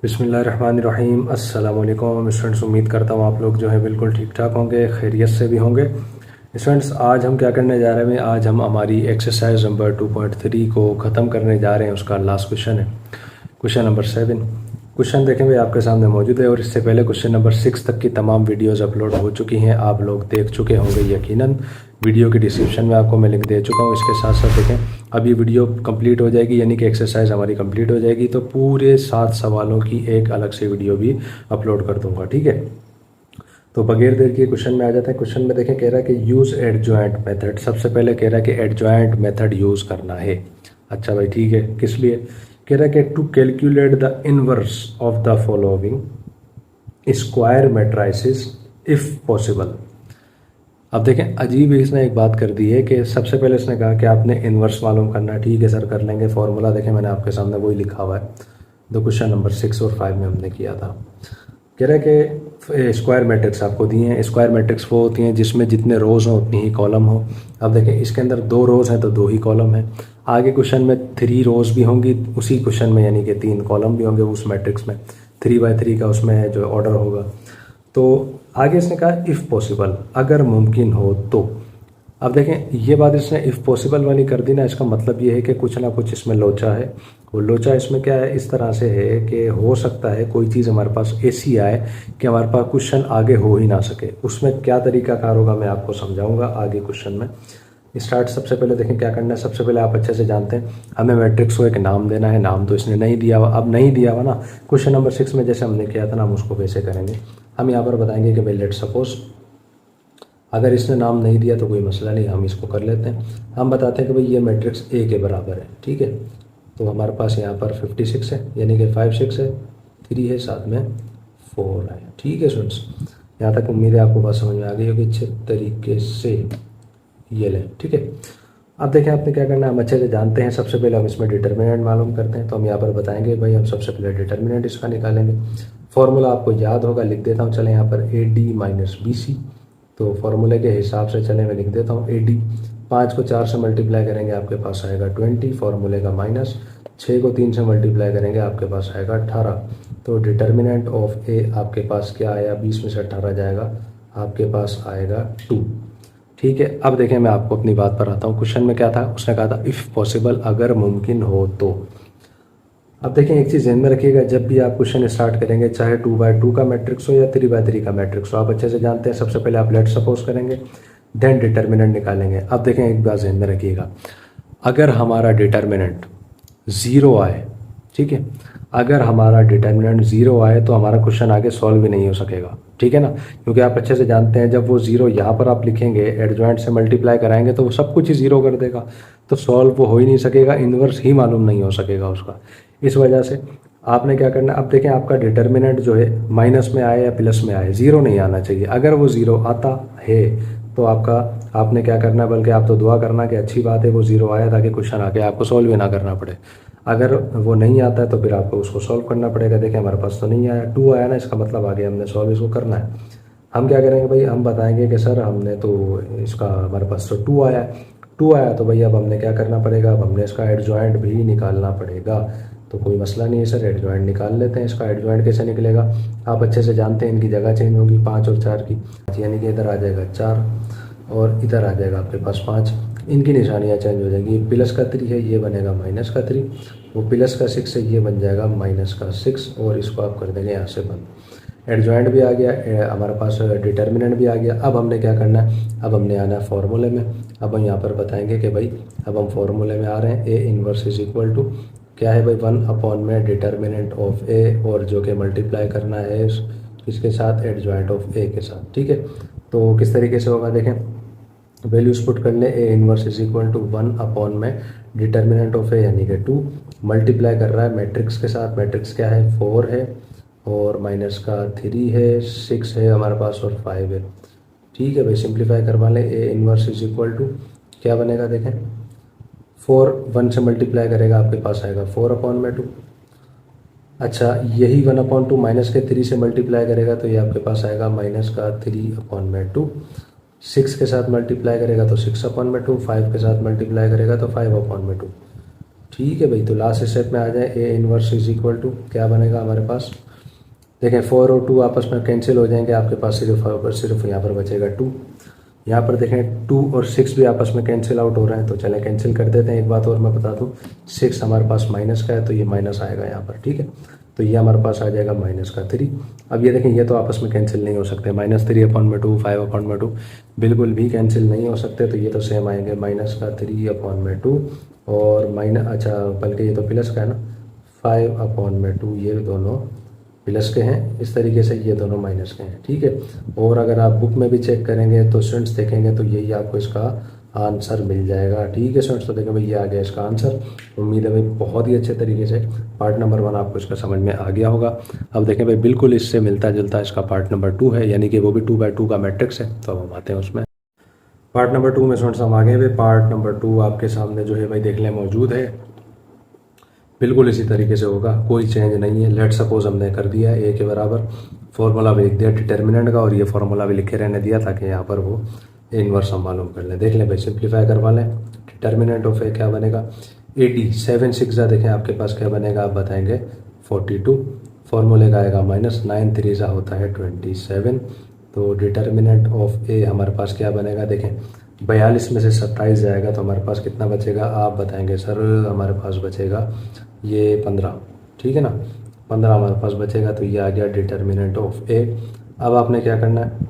बिस्मिल्लाहिर्रहमानिर्रहीम। अस्सलाम वालेकुम स्टूडेंट्स, उम्मीद करता हूँ आप लोग जो है बिल्कुल ठीक ठाक होंगे, खैरियत से भी होंगे। स्टूडेंट्स, आज हम क्या करने जा रहे हैं? आज हम हमारी एक्सरसाइज नंबर 2.3 को ख़त्म करने जा रहे हैं। उसका लास्ट क्वेश्चन है क्वेश्चन नंबर 7। क्वेश्चन देखें भाई आपके सामने मौजूद है, और इससे पहले क्वेश्चन नंबर 6 तक की तमाम वीडियोज़ अपलोड हो चुकी हैं, आप लोग देख चुके होंगे यकीनन। वीडियो के डिस्क्रिप्शन में आपको मैं लिंक दे चुका हूँ। इसके साथ साथ देखें, अब ये वीडियो कंप्लीट हो जाएगी, यानी कि एक्सरसाइज हमारी कंप्लीट हो जाएगी, तो पूरे 7 सवालों की एक अलग से वीडियो भी अपलोड कर दूंगा, ठीक है। तो बगैर देर के क्वेश्चन में आ जाते हैं। क्वेश्चन में देखें, कह रहा है कि यूज़ एडजॉइंट मेथड। सबसे पहले कह रहा है कि एडजॉइंट मेथड यूज़ करना है। अच्छा भाई ठीक है, किस लिए? कह रहा है कि to calculate the inverse of the following square matrices if possible. अब देखें, अजीब इसने एक बात कर दी है कि सबसे पहले इसने कहा कि आपने इन्वर्स मालूम करना है। ठीक है सर, कर लेंगे। फॉर्मूला देखें मैंने आपके सामने वही लिखा हुआ है, जो क्वेश्चन नंबर 6 और 5 में हमने किया था। कह रहा है कि स्क्वायर मैट्रिक्स आपको दिए हैं। स्क्वायर मैट्रिक्स वो होती हैं जिसमें जितने रोज़ हों उतनी ही कॉलम हो। अब देखें, इसके अंदर 2 रोज़ हैं तो 2 ही कॉलम है। आगे क्वेश्चन में 3 रोज़ भी होंगी उसी क्वेश्चन में, यानी कि 3 कॉलम भी होंगे उस मैट्रिक्स में। 3x3 का उसमें जो ऑर्डर होगा। तो आगे इसने कहा इफ़ पॉसिबल, अगर मुमकिन हो तो। अब देखें, ये बात इसने इफ़ पॉसिबल वाली कर दी ना, इसका मतलब ये है कि कुछ ना कुछ इसमें लोचा है। वो लोचा इसमें क्या है, इस तरह से है कि हो सकता है कोई चीज़ हमारे पास ऐसी आए कि हमारे पास क्वेश्चन आगे हो ही ना सके। उसमें क्या तरीकाकार होगा मैं आपको समझाऊंगा आगे क्वेश्चन में। स्टार्ट सबसे पहले देखें क्या करना है। सबसे पहले आप अच्छे से जानते हैं, हमें मैट्रिक्स को एक नाम देना है। नाम तो इसने नहीं दिया हुआ। अब नहीं दिया हुआ ना, क्वेश्चन नंबर 6 में जैसे हमने किया था ना, हम उसको वैसे करेंगे। हम यहाँ पर बताएंगे कि भाई लेट सपोज, अगर इसने नाम नहीं दिया तो कोई मसला नहीं, हम इसको कर लेते हैं। हम बताते हैं कि भाई ये मैट्रिक्स ए के बराबर है, ठीक है। तो हमारे पास यहाँ पर 56 है, यानी कि 5 6 है, 3 है, साथ में 4 है, ठीक है स्टूडेंट्स। यहाँ तक उम्मीद है आपको बात समझ में आ गई होगी अच्छे तरीके से। ये लें, ठीक है। अब देखें आपने क्या करना है, हम अच्छे से जानते हैं। सबसे पहले हम इसमें डिटर्मिनेंट मालूम करते हैं। तो हम यहाँ पर बताएंगे भाई, हम सबसे पहले डिटर्मिनेंट इसका निकालेंगे। फॉर्मूला आपको याद होगा, लिख देता हूँ। चले यहाँ पर AD माइनस BC, तो फॉर्मूले के हिसाब से चले मैं लिख देता हूँ AD। 5 को 4 से मल्टीप्लाई करेंगे आपके पास आएगा 20, फॉर्मूले का माइनस। 6 को 3 से मल्टीप्लाई करेंगे आपके पास आएगा 18। तो डिटर्मिनेंट ऑफ A आपके पास क्या आया, 20 में से 18 जाएगा, आपके पास आएगा 2, ठीक है। अब देखें, मैं आपको अपनी बात पर आता हूँ। क्वेश्चन में क्या था, उसने कहा था इफ़ पॉसिबल, अगर मुमकिन हो तो। अब देखें, एक चीज़ ध्यान में रखिएगा, जब भी आप क्वेश्चन स्टार्ट करेंगे, चाहे 2x2 का मैट्रिक्स हो या 3x3 का मैट्रिक्स हो, आप अच्छे से जानते हैं। सबसे पहले आप लेट सपोज करेंगे, देन डिटर्मिनेंट निकालेंगे। अब देखें, एक बात ध्यान में रखिएगा, अगर हमारा डिटर्मिनेंट 0 आए, ठीक है, अगर हमारा डिटर्मिनेंट 0 आए तो हमारा क्वेश्चन आगे सॉल्व भी नहीं हो सकेगा, ठीक है ना। क्योंकि आप अच्छे से जानते हैं, जब वो 0 यहाँ पर आप लिखेंगे, एडजॉइंट से मल्टीप्लाई कराएंगे तो वो सब कुछ ही 0 कर देगा, तो सॉल्व वो हो ही नहीं सकेगा, इन्वर्स ही मालूम नहीं हो सकेगा उसका। इस वजह से आपने क्या करना है, अब देखें आपका डिटर्मिनेंट जो है माइनस में आए या प्लस में आए, 0 नहीं आना चाहिए। अगर वो 0 आता है तो आपने क्या करना है, बल्कि आप तो दुआ करना कि अच्छी बात है वो 0 आया, ताकि क्वेश्चन आके आपको सॉल्व भी ना करना पड़े। अगर वो नहीं आता है तो फिर आपको उसको सॉल्व करना पड़ेगा। देखें, हमारे पास तो नहीं आया, 2 आया ना, इसका मतलब आगे हमने सॉल्व इसको करना है। हम क्या करेंगे भाई, हम बताएंगे कि सर हमने तो इसका, हमारे पास तो 2 आया, 2 आया तो भाई अब हमने क्या करना पड़ेगा, अब हमने इसका एडजॉइंट भी निकालना पड़ेगा। तो कोई मसला नहीं है सर, एडजॉइंट निकाल लेते हैं। इसका एडजॉइंट कैसे निकलेगा, आप अच्छे से जानते हैं, इनकी जगह चेंज होगी 5 और 4 की, यानी कि इधर आ जाएगा 4 और इधर आ जाएगा आपके पास 5। इनकी निशानियाँ चेंज हो जाएंगी। प्लस का 3 है, ये बनेगा माइनस का 3। वो प्लस का 6 है, ये बन जाएगा माइनस का 6, और इसको आप कर देंगे यहाँ से बंद। एडजॉइंट भी आ गया, हमारे पास डिटर्मिनेंट भी आ गया। अब हमने क्या करना है, अब हमने आना है फॉर्मूले में। अब हम यहाँ पर बताएंगे कि भाई अब हम फॉर्मूले में आ रहे हैं, A inverse is equal to क्या है भाई, 1 में डिटर्मिनेंट ऑफ A, और जो कि मल्टीप्लाई करना है इसके साथ, एडजॉइंट ऑफ A के साथ, ठीक है। तो किस तरीके से होगा देखें, वैल्यूज पुट कर लें। A inverse is equal to 1 में डिटर्मिनेंट ऑफ A यानी कि 2, मल्टीप्लाई कर रहा है मैट्रिक्स के साथ। मैट्रिक्स क्या है, 4 है, और माइनस का 3 है, 6 है हमारे पास, और 5 है, ठीक है भाई। सिंप्लीफाई करवा लें। A inverse is equal to क्या बनेगा देखें, 4 1 से मल्टीप्लाई करेगा आपके पास आएगा 4/2। अच्छा, यही 1/2 माइनस के 3 से मल्टीप्लाई करेगा तो ये आपके पास आएगा माइनस का 3/2। 6 के साथ मल्टीप्लाई करेगा तो 6/2, 5 के साथ मल्टीप्लाई करेगा तो 5/2, ठीक है भाई। तो लास्ट स्टेप में आ जाए, A inverse is equal to क्या बनेगा हमारे पास, देखें 4 और 2 आपस में कैंसिल हो जाएंगे, आपके पास सिर्फ यहाँ पर बचेगा 2। यहाँ पर देखें 2 और 6 भी आपस में कैंसिल आउट हो रहे हैं, तो चलें कैंसिल कर देते हैं। एक बात और मैं बता दूँ, 6 हमारे पास माइनस का है तो ये माइनस आएगा यहाँ पर, ठीक है। तो ये हमारे पास आ जाएगा माइनस का 3। अब ये देखें ये तो आपस में कैंसिल नहीं हो सकते, -3/2 5/2 बिल्कुल भी कैंसिल नहीं हो सकते, तो ये तो सेम आएंगे -3/2 और अच्छा बल्कि ये तो प्लस का है ना, 5/2 ये दोनों प्लस के हैं, इस तरीके से ये दोनों माइनस के हैं, ठीक है। और अगर आप बुक में भी चेक करेंगे तो स्टूडेंट्स देखेंगे तो यही आपको इसका आंसर मिल जाएगा, ठीक है स्टूडेंट्स। तो देखें भाई ये आ गया इसका आंसर। उम्मीद है भाई बहुत ही अच्छे तरीके से पार्ट नंबर 1 आपको इसका समझ में आ गया होगा। अब देखें भाई बिल्कुल इससे मिलता जुलता इसका पार्ट नंबर 2 है, यानी कि वो भी 2/2 का मैट्रिक्स है। तो अब हम आते हैं उसमें पार्ट नंबर 2 में स्टूडेंट्स हम आगे भाई पार्ट नंबर 2 आपके सामने जो है भाई देख लें मौजूद है, बिल्कुल इसी तरीके से होगा, कोई चेंज नहीं है। लेट सपोज हमने कर दिया ए के बराबर, फॉर्मूला भी लिख दिया डिटर्मिनेंट का, और ये फार्मूला भी लिखे रहने दिया ताकि यहाँ पर वो इनवर्स हम मालूम कर लें। देख लें भाई सिंप्लीफाई करवा लें, डिटर्मिनेंट ऑफ ए क्या बनेगा 80, 7 6 देखें आपके पास क्या बनेगा, आप बताएंगे 42, फॉर्मूले का आएगा -9 3 होता है 27। तो डिटर्मिनेंट ऑफ ए हमारे पास क्या बनेगा, देखें 42 में से 27 जाएगा तो हमारे पास कितना बचेगा, आप बताएंगे सर हमारे पास बचेगा ये 15, ठीक है ना, 15 हमारे पास बचेगा। तो ये आ गया डिटर्मिनेंट ऑफ ए। अब आपने क्या करना है,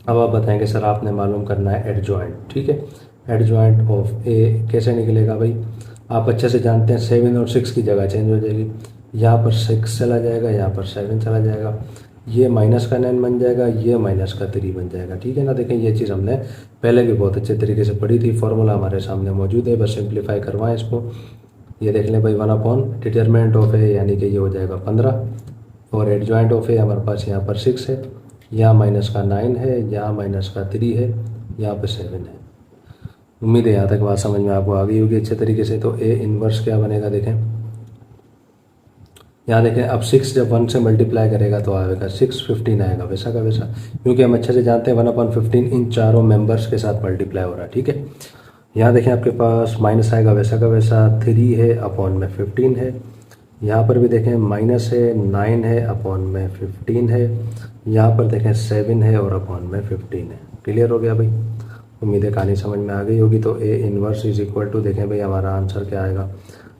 अब आप बताएंगे सर आपने मालूम करना है एडजॉइंट, ठीक है। एडजॉइंट ऑफ ए कैसे निकलेगा भाई, आप अच्छे से जानते हैं 7 और 6 की जगह चेंज हो जाएगी, यहाँ पर 6 चला जाएगा, यहाँ पर 7 चला जाएगा, ये माइनस का 9 बन जाएगा, ये माइनस का 3 बन जाएगा, ठीक है ना। देखें ये चीज़ हमने पहले भी बहुत अच्छे तरीके से पढ़ी थी, फॉर्मूला हमारे सामने मौजूद है, बस सिंप्लीफाई करवाएं इसको। ये देख लें भाई 1 डिटरमिनेंट ऑफ ए यानी कि ये हो जाएगा 15, और एडजॉइंट ऑफ ए हमारे पास यहाँ पर 6 है, यहाँ माइनस का 9 है, यहाँ माइनस का 3 है, यहाँ पर 7 है। उम्मीद है यहाँ तक बात समझ में आपको आ गई होगी अच्छे तरीके से। तो ए इनवर्स क्या बनेगा, देखें यहाँ देखें, अब 6 जब 1 से मल्टीप्लाई करेगा तो आएगा 6 15 आएगा वैसा का वैसा, क्योंकि हम अच्छे से जानते हैं 1/15 इन चारों मेंबर्स के साथ मल्टीप्लाई हो रहा है, ठीक है। यहाँ देखें आपके पास माइनस आएगा वैसा का वैसा, 3 है अपॉन में 15 है, यहाँ पर भी देखें माइनस है, 9 है अपॉन में 15 है, यहाँ पर देखें 7 है और अपॉन में 15 है। क्लियर हो गया भाई, उम्मीद है कहानी समझ में आ गई होगी। तो A inverse is equal to देखें भाई हमारा आंसर क्या आएगा,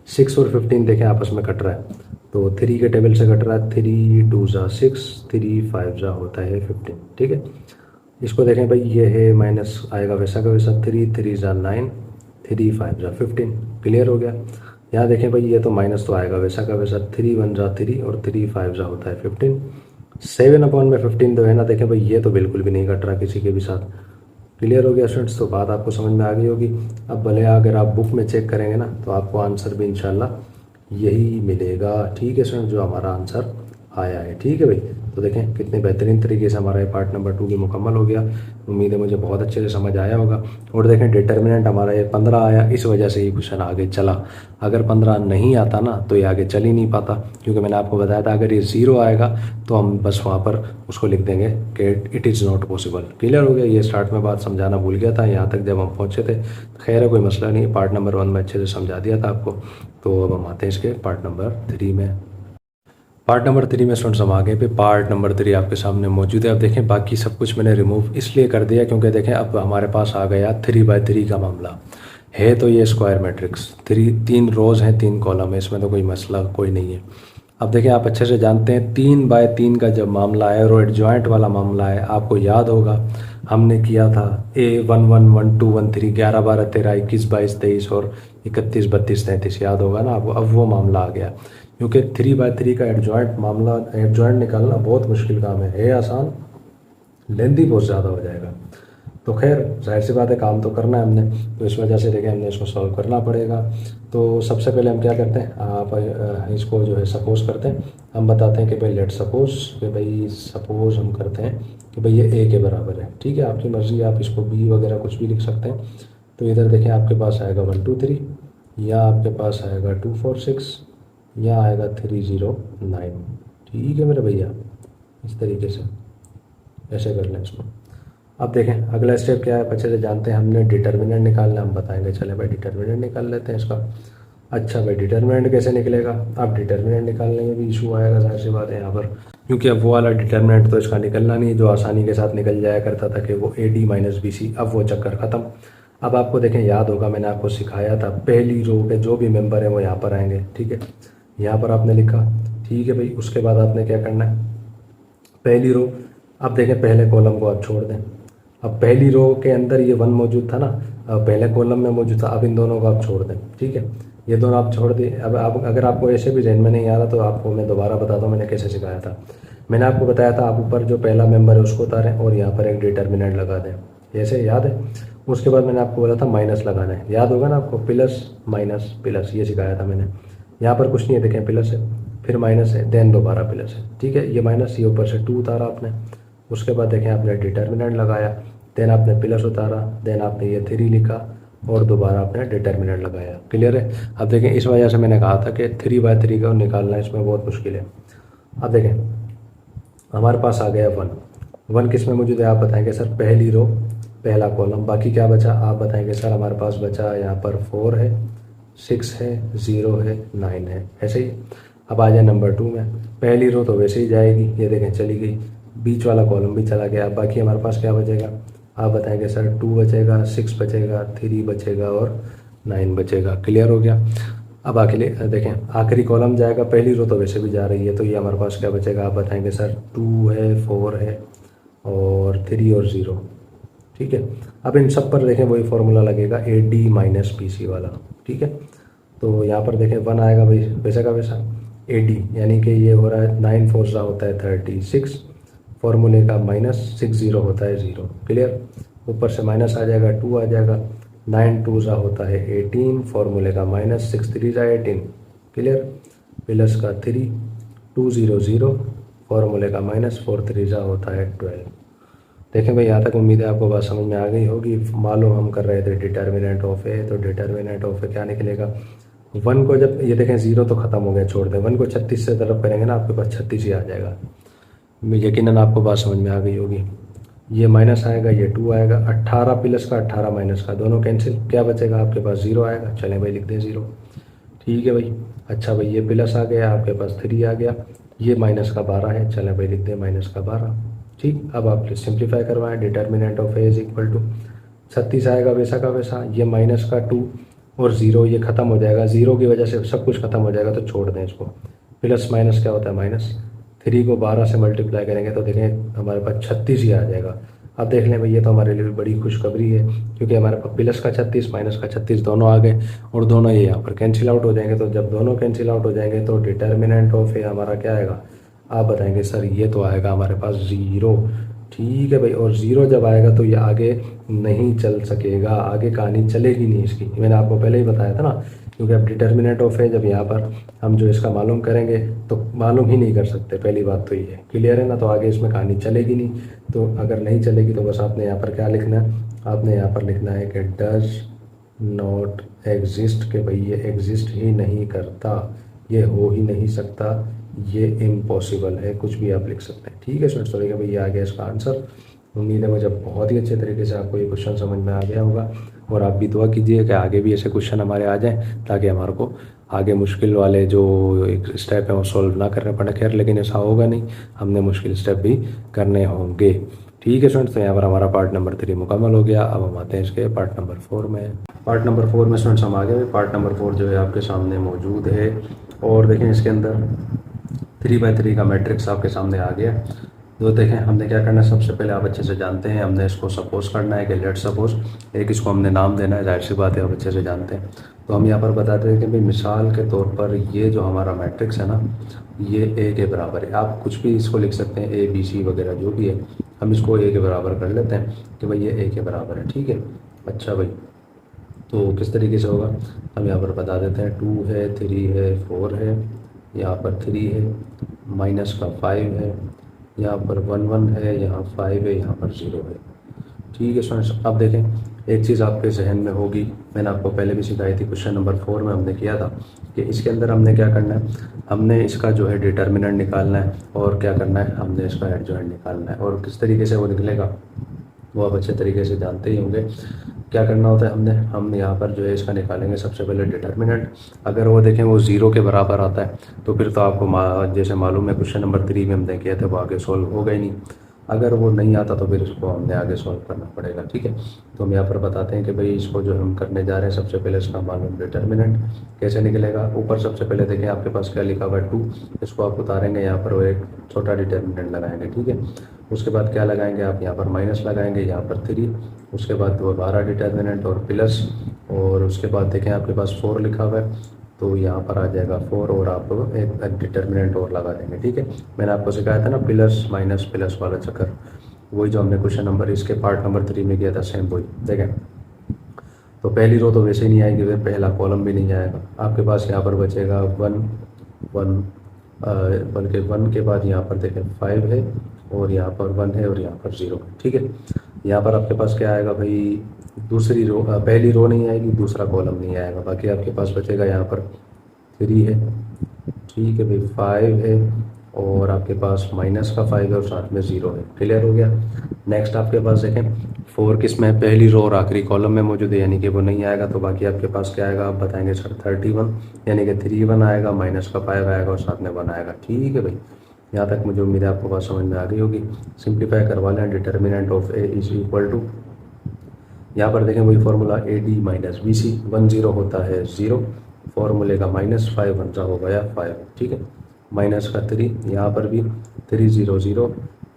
6 और 15 देखें आपस में कट रहा है, तो 3 के टेबल से कट रहा है, 3 2 6, 3 5 होता है 15, ठीक है। इसको देखें भाई ये है माइनस आएगा वैसा का वैसा, 3 3 9, 3 5 15। क्लियर हो गया। यहाँ देखें भाई ये तो माइनस तो आएगा वैसा का वैसा, 3 1 3 और 3 5 होता है 15। 7/15 तो है ना, देखें भाई ये तो बिल्कुल भी नहीं कट रहा किसी के भी साथ। क्लियर हो गया स्टूडेंट्स, तो बात आपको समझ में आ गई होगी। अब भले अगर आप बुक में चेक करेंगे ना तो आपको आंसर भी इंशाल्लाह यही मिलेगा, ठीक है स्टूडेंट, जो हमारा आंसर आया है, ठीक है भाई। तो देखें कितने बेहतरीन तरीके से हमारा ये पार्ट नंबर 2 भी मुकम्मल हो गया। उम्मीद है मुझे बहुत अच्छे से समझ आया होगा। और देखें डिटर्मिनेंट हमारा ये 15 आया, इस वजह से ये क्वेश्चन आगे चला। अगर 15 नहीं आता ना तो ये आगे चल ही नहीं पाता, क्योंकि मैंने आपको बताया था अगर ये 0 आएगा तो हम बस वहाँ पर उसको लिख देंगे कि it is not possible. Clear हो गया, ये स्टार्ट में बात समझाना भूल गया था यहाँ तक जब हम पहुँचे थे। खैर है कोई मसला नहीं, पार्ट नंबर 1 में अच्छे से समझा दिया था आपको। तो अब हम आते हैं इसके पार्ट नंबर 3 में। पार्ट नंबर 3 में स्टूडेंट्स हम आगे पे पार्ट नंबर 3 आपके सामने मौजूद है। अब देखें बाकी सब कुछ मैंने रिमूव इसलिए कर दिया क्योंकि देखें अब हमारे पास आ गया 3/3 का मामला है। तो ये स्क्वायर मैट्रिक्स 3 रोज़ हैं 3 कॉलम है, इसमें तो कोई मसला कोई नहीं है। अब देखें आप अच्छे से जानते हैं 3/3 का जब मामला है और एडजॉइंट वाला मामला है, आपको याद होगा हमने किया था A1 1 1 2 1 3 11 12 13 21 22 23 और 31 32 33, याद होगा ना आपको। अब वो मामला आ गया क्योंकि 3/3 का एडजॉइंट मामला, एडजॉइंट निकालना बहुत मुश्किल काम है आसान, लेंथी बहुत ज़्यादा हो जाएगा। तो खैर जाहिर सी बात है काम तो करना है हमने, तो इस वजह से देखें हमने इसको सॉल्व करना पड़ेगा। तो सबसे पहले हम क्या करते हैं, आप इसको जो है सपोज करते हैं, हम बताते हैं कि भाई लेट सपोज कि भाई सपोज हम करते हैं कि भाई ये ए के बराबर है, ठीक है। आपकी मर्ज़ी, आप इसको बी वगैरह कुछ भी लिख सकते हैं। तो इधर देखें आपके पास आएगा 1 2 3, या आपके पास आएगा 2 4 6, या आएगा 3 0 9, ठीक है मेरे भैया। इस तरीके से ऐसे कर लें इसको। अब देखें अगला स्टेप क्या है, अच्छे से जानते हैं हमने डिटर्मिनेंट निकालना, हम बताएंगे। चले भाई डिटर्मिनेंट निकाल लेते हैं इसका। अच्छा भाई, डिटर्मिनेंट कैसे निकलेगा? अब डिटर्मिनेंट निकालने में भी इशू आएगा, जाहिर सी बात है यहाँ पर, क्योंकि अब वो वाला डिटर्मिनेंट तो इसका निकलना नहीं जो आसानी के साथ निकल जाया करता था कि वो A D minus B C, अब वो चक्कर ख़त्म। अब आपको देखें, याद होगा मैंने आपको सिखाया था, पहली रो के जो भी मेंबर है वो यहाँ पर आएंगे, ठीक है। यहाँ पर आपने लिखा, ठीक है भाई। उसके बाद आपने क्या करना है, पहली रो, अब देखें पहले कॉलम को आप छोड़ दें। अब पहली रो के अंदर ये 1 मौजूद था ना, अब पहले कॉलम में मौजूद था, अब इन दोनों को आप छोड़ दें, ठीक है। ये दोनों आप छोड़ दिए। अब आप, अगर आपको ऐसे भी जहन में नहीं आ रहा तो आपको मैं दोबारा बताता हूँ मैंने कैसे सिखाया था। मैंने आपको बताया था आप ऊपर जो पहला मेंबर है उसको उतारें और यहाँ पर एक डिटर्मिनेंट लगा दें, ऐसे याद है। उसके बाद मैंने आपको बोला था माइनस लगाना है, याद होगा ना आपको, प्लस माइनस प्लस, ये सिखाया था मैंने। यहाँ पर कुछ नहीं है, देखें प्लस है, फिर माइनस है, देन दोबारा प्लस है, ठीक है। ये माइनस, ये ऊपर से 2 उतारा आपने। उसके बाद देखें आपने डिटर्मिनेंट लगाया, देन आपने प्लस उतारा, देन आपने ये 3 लिखा और दोबारा आपने डिटर्मिनेंट लगाया। क्लियर है? अब देखें, इस वजह से मैंने कहा था कि 3/3 का निकालना इसमें बहुत मुश्किल है। अब देखें हमारे पास आ गया 1 किस में मौजूद है आप बताएंगे सर? पहली रो पहला कॉलम। बाकी क्या बचा आप बताएंगे सर? हमारे पास बचा यहाँ पर 4 है, 6 है, 0 है, 9 है, ऐसे ही। अब आ जाए नंबर 2 में, पहली रो तो वैसे ही जाएगी, ये देखें चली गई, बीच वाला कॉलम भी चला गया। अब बाकी हमारे पास क्या बचेगा आप बताएंगे सर? 2 बचेगा, 6 बचेगा, 3 बचेगा और 9 बचेगा। क्लियर हो गया? अब आखिरी देखें, आखिरी कॉलम जाएगा, पहली रो तो वैसे भी जा रही है, तो ये हमारे पास क्या बचेगा आप बताएंगे सर? 2 है, 4 है और 3 और 0, ठीक है। अब इन सब पर देखें वही फॉर्मूला लगेगा, A D minus B C वाला, ठीक है। तो यहाँ पर देखें 1 आएगा भाई वैसा का वैसा, ए डी यानी कि ये हो रहा है 9 4 होता है 36, फॉर्मूले का माइनस 6 0 होता है 0। क्लियर? ऊपर से माइनस आ जाएगा, 2 आ जाएगा, 9 2 होता है 18, फॉर्मूले का माइनस 6 3 18। क्लियर? प्लस का 3 2 0 0, फॉर्मूले का माइनस 4 3 होता है 12। देखें भाई, यहाँ तक उम्मीद है आपको बात समझ में आ गई होगी। मालूम हम कर रहे थे डिटर्मिनेंट ऑफ ए, तो डिटर्मिनेंट ऑफ ए क्या निकलेगा? 1 को जब ये देखें 0 तो ख़त्म हो गया, छोड़ दें, 1 को 36 से तरफ करेंगे ना, आपके पास 36 ही आ जाएगा। यकीनन आपको बात समझ में आ गई होगी। ये माइनस आएगा, ये 2 आएगा, 18 प्लस का 18 माइनस का, दोनों कैंसिल, क्या बचेगा आपके पास? 0 आएगा। चलें भाई लिख दें 0, ठीक है भाई। अच्छा भाई, ये प्लस आ गया, आपके पास 3 आ गया, ये माइनस का 12 है, चलें भाई लिख दें माइनस का 12, ठीक। अब आप सिंप्लीफाई करवाएं, determinant of A is equal to 36 आएगा वैसा का वैसा, ये माइनस का 2 और 0, ये ख़त्म हो जाएगा, 0 की वजह से सब कुछ ख़त्म हो जाएगा, तो छोड़ दें इसको। प्लस माइनस क्या होता है? माइनस। 3 को 12 से मल्टीप्लाई करेंगे तो देखें हमारे पास 36 ही आ जाएगा। अब देख लें भाई, ये तो हमारे लिए बड़ी खुशखबरी है, क्योंकि हमारे पास प्लस का 36 माइनस का 36 दोनों आ गए और दोनों ये यहाँ पर कैंसिल आउट हो जाएंगे। तो जब दोनों कैंसिल आउट हो जाएंगे तो डिटर्मिनेंट ऑफ ए हमारा क्या आएगा आप बताएंगे सर? ये तो आएगा हमारे पास 0, ठीक है भाई। और 0 जब आएगा तो ये आगे नहीं चल सकेगा, आगे कहानी चलेगी नहीं इसकी, मैंने आपको पहले ही बताया था ना, क्योंकि अब डिटर्मिनेंट ऑफ है जब यहाँ पर हम जो इसका मालूम करेंगे तो मालूम ही नहीं कर सकते, पहली बात तो ये क्लियर है ना। तो आगे इसमें कहानी चलेगी नहीं, तो अगर नहीं चलेगी तो बस आपने यहाँ पर क्या लिखना है? आपने यहाँ पर लिखना है कि डज नॉट एग्जिस्ट, कि भाई ये एग्जिस्ट ही नहीं करता, ये हो ही नहीं सकता, ये इम्पॉसिबल है, कुछ भी आप लिख सकते हैं, ठीक है स्टूडेंट्स। तो भाई ये आ गया इसका आंसर। उम्मीद है मुझे बहुत ही अच्छे तरीके से आपको ये क्वेश्चन समझ में आ गया होगा, और आप भी दुआ कीजिए कि आगे भी ऐसे क्वेश्चन हमारे आ जाएं, ताकि हमारे को आगे मुश्किल वाले जो एक स्टेप हैं वो सॉल्व ना करने पड़े। खैर लेकिन ऐसा होगा नहीं, हमने मुश्किल स्टेप भी करने होंगे, ठीक है स्टूडेंट्स। तो यहाँ पर हमारा पार्ट नंबर 3 मुकम्मल हो गया। अब हम आते हैं इसके पार्ट नंबर 4 में। पार्ट नंबर 4 में स्टूडेंट्स हम आ गए। पार्ट नंबर 4 जो है आपके सामने मौजूद है, और देखें इसके अंदर 3/3 का मैट्रिक्स आपके सामने आ गया। तो देखें हमने क्या करना है, सबसे पहले आप अच्छे से जानते हैं, हमने इसको सपोज करना है कि लेट सपोज, एक इसको हमने नाम देना है, जाहिर सी बात है आप अच्छे से जानते हैं। तो हम यहाँ पर बताते हैं कि भाई मिसाल के तौर पर ये जो हमारा मैट्रिक्स है ना, ये ए के बराबर है। आप कुछ भी इसको लिख सकते हैं, ए बी सी वगैरह जो भी है, हम इसको ए के बराबर कर लेते हैं कि भाई ये ए के बराबर है, ठीक है। अच्छा भाई, तो किस तरीके से होगा हम यहाँ पर बता देते हैं। 2 है, 3 है, 4 है, यहाँ पर 3 है, माइनस का 5 है, यहाँ पर 1 1 है, यहाँ 5 है, यहाँ पर 0 है, ठीक है स्टूडेंट्स। अब देखें एक चीज़ आपके जहन में होगी, मैंने आपको पहले भी सिखाई थी, क्वेश्चन नंबर 4 में हमने किया था कि इसके अंदर हमने क्या करना है, हमने इसका जो है डिटर्मिनेंट निकालना है, और क्या करना है, हमने इसका एडजॉइंट निकालना है। और किस तरीके से वो निकलेगा वो आप अच्छे तरीके से जानते ही होंगे। क्या करना होता है हम यहाँ पर जो है इसका निकालेंगे सबसे पहले डिटर्मिनेंट। अगर वो देखें वो 0 के बराबर आता है तो फिर तो आपको जैसे मालूम है क्वेश्चन नंबर 3 में हमने किया था वो आगे सॉल्व हो गई नहीं। अगर वो नहीं आता तो फिर इसको हमने आगे सॉल्व करना पड़ेगा, ठीक है। तो हम यहाँ पर बताते हैं कि भाई इसको जो हम करने जा रहे हैं सबसे पहले इसका मालूम डिटर्मिनेंट कैसे निकलेगा। ऊपर सबसे पहले देखें आपके पास क्या लिखा हुआ है 2, इसको आप उतारेंगे, यहाँ पर वो एक छोटा डिटर्मिनेंट लगाएंगे, ठीक है। उसके बाद क्या लगाएंगे आप यहाँ पर माइनस लगाएंगे, यहाँ पर 3, उसके बाद दोबारा डिटर्मिनेंट और प्लस, और उसके बाद देखें आपके पास 4 लिखा हुआ है तो यहाँ पर आ जाएगा 4 और आप एक डिटर्मिनेंट और लगा देंगे, ठीक है। मैंने आपको सिखाया था ना प्लस माइनस प्लस वाला चक्कर, वही जो हमने क्वेश्चन नंबर इसके पार्ट नंबर 3 में किया था, सेम वही देखें। तो पहली रो तो वैसे ही नहीं आएगी, फिर पहला कॉलम भी नहीं आएगा आपके पास। यहाँ पर बचेगा 1 1, बल्कि 1 के बाद यहाँ पर देखें 5 है और यहाँ पर 1 है और यहाँ पर 0 है, ठीक है। यहाँ पर आपके पास क्या आएगा भाई, दूसरी रो, पहली रो नहीं आएगी, दूसरा कॉलम नहीं आएगा, बाकी आपके पास बचेगा यहाँ पर 3 है, ठीक है भाई, 5 है और आपके पास माइनस का 5 है और साथ में 0 है। क्लियर हो गया। नेक्स्ट आपके पास देखें 4 किस में, पहली रो और आखिरी कॉलम में मौजूद है, यानी कि वो नहीं आएगा। तो बाकी आपके पास क्या आएगा आप बताएंगे सर 31, यानी कि 3 1 आएगा, माइनस का 5 आएगा और साथ में 1 आएगा, ठीक है भाई। यहाँ तक मुझे उम्मीद है आपको बात समझ में आ गई होगी। सिंप्लीफाई करवा लें, determinant of A is equal to, यहाँ पर देखें वही फार्मूला AD माइनस BC, 1 0 होता है 0, फॉर्मूले का -5 1 हो गया 5, ठीक है। माइनस का 3, यहाँ पर भी 3 0 0,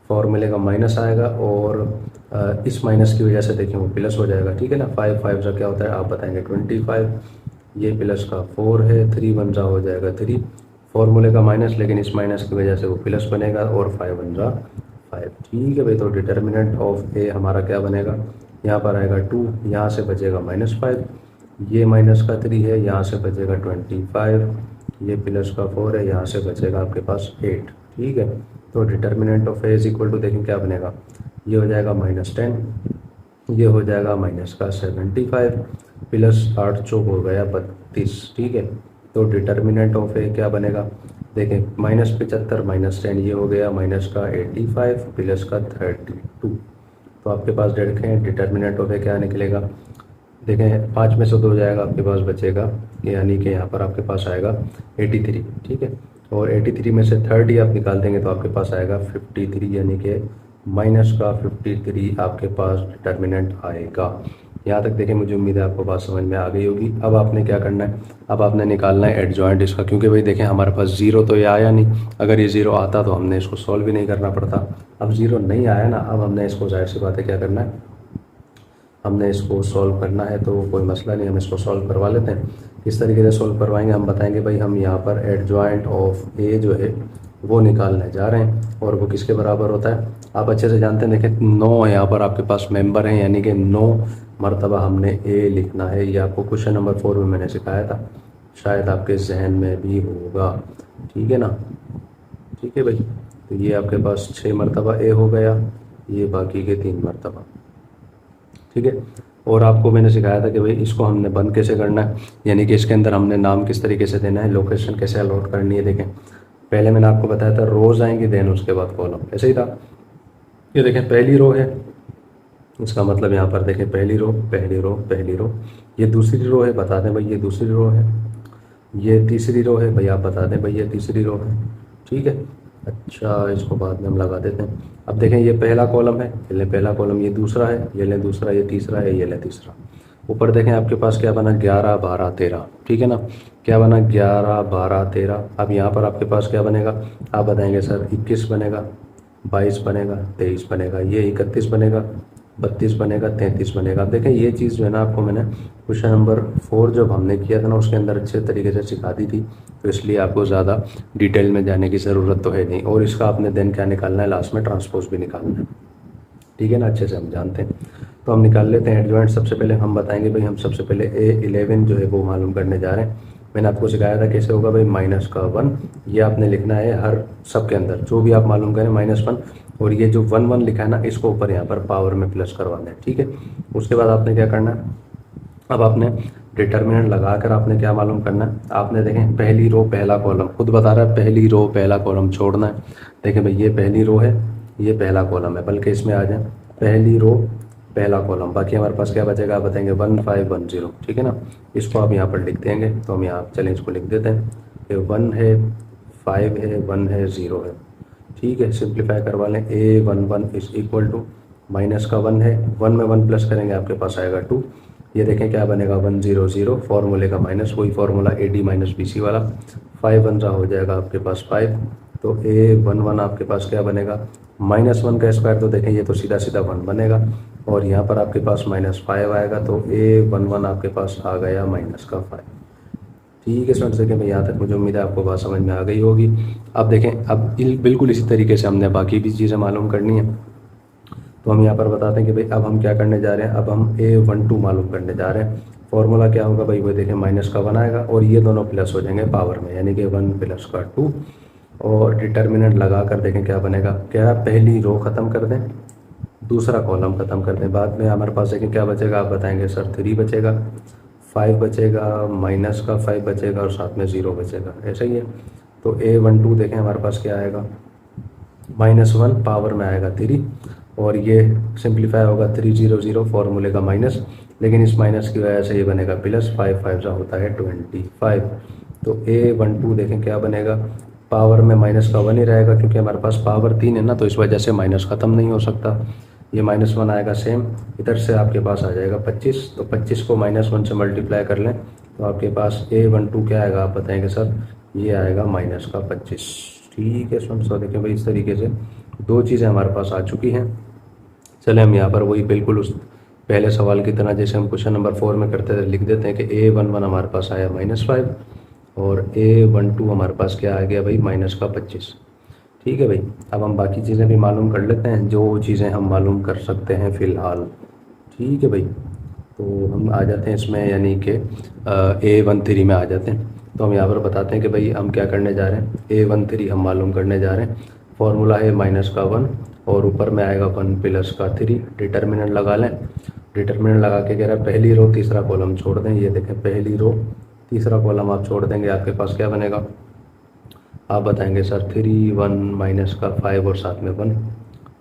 फॉर्मूले का माइनस आएगा और इस माइनस की वजह से देखें वो प्लस हो जाएगा, ठीक है ना। 5 5 का क्या होता है आप बताएंगे 25, ये प्लस का 4 है, 3 1 हो जाएगा 3, फॉर्मूले का माइनस, लेकिन इस माइनस की वजह से वो प्लस बनेगा और 5 1 5, ठीक है भाई। तो डिटर्मिनेंट ऑफ ए हमारा क्या बनेगा, यहाँ पर आएगा 2, यहाँ से बचेगा -5, ये माइनस का 3 है, यहाँ से बचेगा 25, ये प्लस का 4 है, यहाँ से बचेगा आपके पास 8, ठीक है। तो determinant of A is equal to देखें क्या बनेगा, ये हो जाएगा -10, ये हो जाएगा माइनस का 75, प्लस 8 चौक हो गया 32, ठीक है। तो डिटर्मिनेंट ऑफ ए क्या बनेगा देखें, -75 -10, ये हो गया माइनस का 85 प्लस का 32। तो आपके पास देखें डिटर्मिनेंट ऑफ ए क्या निकलेगा, देखें 5 में से 2 जाएगा, आपके पास बचेगा, यानी कि यहाँ पर आपके पास आएगा 83, ठीक है। और 83 में से 30 आप निकाल देंगे तो आपके पास आएगा 53, यानी कि माइनस का 53 आपके पास डिटर्मिनेंट आएगा। यहाँ तक देखें मुझे उम्मीद है आपको बात समझ में आ गई होगी। अब आपने क्या करना है, अब आपने निकालना है एडजॉइंट इसका, क्योंकि भाई देखें हमारे पास 0 तो ये आया नहीं, अगर ये 0 आता तो हमने इसको सॉल्व भी नहीं करना पड़ता। अब 0 नहीं आया ना, अब हमने इसको जाहिर सी बात है क्या करना है, हमने इसको सॉल्व करना है। तो कोई मसला नहीं, हम इसको सॉल्व करवा लेते हैं। किस तरीके से सॉल्व करवाएंगे हम बताएंगे भाई। हम यहाँ पर एडजॉइंट ऑफ ए जो है वो निकालने जा रहे हैं और वो किसके बराबर होता है आप अच्छे से जानते हैं। देखें 9 यहाँ पर आपके पास मेंबर हैं, यानी कि 9 मरतबा हमने ए लिखना है। ये आपको क्वेश्चन नंबर 4 में मैंने सिखाया था, शायद आपके जहन में भी होगा, ठीक है ना। ठीक है भाई, तो ये आपके पास 6 मरतबा ए हो गया, ये बाकी के 3 मरतबा, ठीक है। और आपको मैंने सिखाया था कि भाई इसको हमने बंद कैसे करना है, यानी कि इसके अंदर हमने नाम किस तरीके से देना है, लोकेशन कैसे अलॉट करनी है। देखें पहले मैंने आपको बताया था रोज आएंगी, देन उसके बाद कॉलम, ऐसे ही था। ये देखें पहली रो है, इसका मतलब यहाँ पर देखें पहली रो पहली रो पहली रो, ये दूसरी रो है, बता दें भाई ये दूसरी रो है, ये तीसरी रो है भाई, आप बता दें भाई ये तीसरी रो है, ठीक है। अच्छा इसको बाद में हम लगा देते हैं। अब देखें ये पहला कॉलम है, ये ले पहला कॉलम, ये दूसरा है, ये ले दूसरा, ये तीसरा है, ये ले तीसरा। ऊपर देखें आपके पास क्या बना 11 12 13, ठीक है ना। क्या बना 11 12 13। अब यहाँ पर आपके पास क्या बनेगा आप बताएंगे सर 21 बनेगा, 22 बनेगा, 23 बनेगा, ये 31 बनेगा, 32 बनेगा, 33 बनेगा। अब देखें ये चीज़ जो है ना आपको मैंने क्वेश्चन नंबर 4 जब हमने किया था ना उसके अंदर अच्छे तरीके से सिखा दी थी, तो इसलिए आपको ज़्यादा डिटेल में जाने की ज़रूरत तो है नहीं। और इसका आपने देन क्या निकालना है, लास्ट में ट्रांसपोज भी निकालना है, ठीक है ना, अच्छे से हम जानते हैं। तो हम निकाल लेते हैं एडजॉइंट। सबसे पहले हम बताएंगे भाई, हम सबसे पहले A11 जो है वो मालूम करने जा रहे हैं। मैंने आपको सिखाया था कैसे होगा भाई, -1 ये आपने लिखना है हर सब के अंदर, जो भी आप मालूम करें -1, और ये जो 1 1 लिखा है ना इसको ऊपर यहाँ पर पावर में प्लस करवाना है, ठीक है। उसके बाद आपने क्या करना है, अब आपने डिटर्मिनेंट लगा कर आपने क्या मालूम करना है, आपने देखें पहली रो पहला कॉलम, खुद बता रहा है पहली रो पहला कॉलम छोड़ना है। देखें भाई ये पहली रो है, ये पहला कॉलम है, बल्कि इसमें आ जाए पहली रो पहला कॉलम। बाकी हमारे पास क्या बचेगा, आप बताएंगे 1510, ठीक है ना। इसको आप यहाँ पर लिख देंगे, तो हम यहाँ चलें इसको लिख देते हैं कि 1 है, 5 है, 1 है, 0 है, ठीक है। सिंप्लीफाई करवा लें, A11 is equal to minus का 1 है, 1 में 1 प्लस करेंगे आपके पास आएगा 2। ये देखें क्या बनेगा 100, फॉर्मूले का माइनस, वही फॉर्मूला AD माइनस BC वाला। 5 1 हो जाएगा आपके पास 5, तो A11 आपके पास क्या बनेगा, -1 का स्क्वायर, तो देखें ये तो सीधा सीधा 1 बनेगा, और यहाँ पर आपके पास -5 आएगा, तो A11 आपके पास आ गया -5। ठीक है स्टूडेंट्स, देखें भाई यहाँ तक मुझे उम्मीद है आपको बात समझ में आ गई होगी। अब देखें, अब बिल्कुल इसी तरीके से हमने बाकी भी चीज़ें मालूम करनी है। तो हम यहाँ पर बताते हैं कि भाई अब हम क्या करने जा रहे हैं, अब हम A12 मालूम करने जा रहे हैं। फॉर्मूला क्या होगा भाई, वो देखें माइनस का 1 आएगा और ये दोनों प्लस हो जाएंगे पावर में, यानी कि 1 + का 2, और डिटर्मिनेंट लगा कर देखें क्या बनेगा। क्या पहली रो ख़त्म कर दें, दूसरा कॉलम ख़त्म कर दें, बाद में हमारे पास देखें क्या बचेगा, आप बताएंगे सर 3 बचेगा, 5 बचेगा, माइनस का 5 बचेगा और साथ में 0 बचेगा, ऐसा ही है। तो A12 देखें हमारे पास क्या आएगा, -1 पावर में आएगा 3, और ये सिंप्लीफाई होगा 300 फॉर्मूले का माइनस, लेकिन इस माइनस की वजह से ये बनेगा प्लस, 5 5 होता है 25। तो A12 देखें क्या बनेगा, पावर में माइनस का 1 ही रहेगा, क्योंकि हमारे पास पावर 3 है ना, तो इस वजह से माइनस ख़त्म नहीं हो सकता। ये -1 आएगा सेम, इधर से आपके पास आ जाएगा 25, तो 25 को -1 से मल्टीप्लाई कर लें तो आपके पास A12 क्या आएगा, आप बताएंगे सर ये आएगा -25। ठीक है स्टूडेंट्स, तो देखिए भाई इस तरीके से दो चीज़ें हमारे पास आ चुकी हैं। चले हम यहाँ पर वही बिल्कुल उस पहले सवाल की तरह जैसे हम क्वेश्चन नंबर 4 में करते थे, लिख देते हैं कि A11 हमारे पास आया -5 और A12 हमारे पास क्या आ गया भाई, -25। ठीक है भाई, अब हम बाकी चीज़ें भी मालूम कर लेते हैं, जो चीज़ें हम मालूम कर सकते हैं फ़िलहाल। ठीक है भाई, तो हम आ जाते हैं इसमें, यानी कि A13 में आ जाते हैं। तो हम यहाँ पर बताते हैं कि भाई हम क्या करने जा रहे हैं, A13 हम मालूम करने जा रहे हैं। फॉर्मूला है -1 और ऊपर में आएगा 1 + का 3, डिटर्मिनेंट लगा लें। डिटर्मिनेंट लगा के कह रहा है पहली रो तीसरा कॉलम छोड़ दें, ये देखें पहली रो तीसरा कॉलम आप छोड़ देंगे, आपके पास क्या बनेगा, आप बताएंगे सर 3 1 माइनस का 5 और साथ में 1,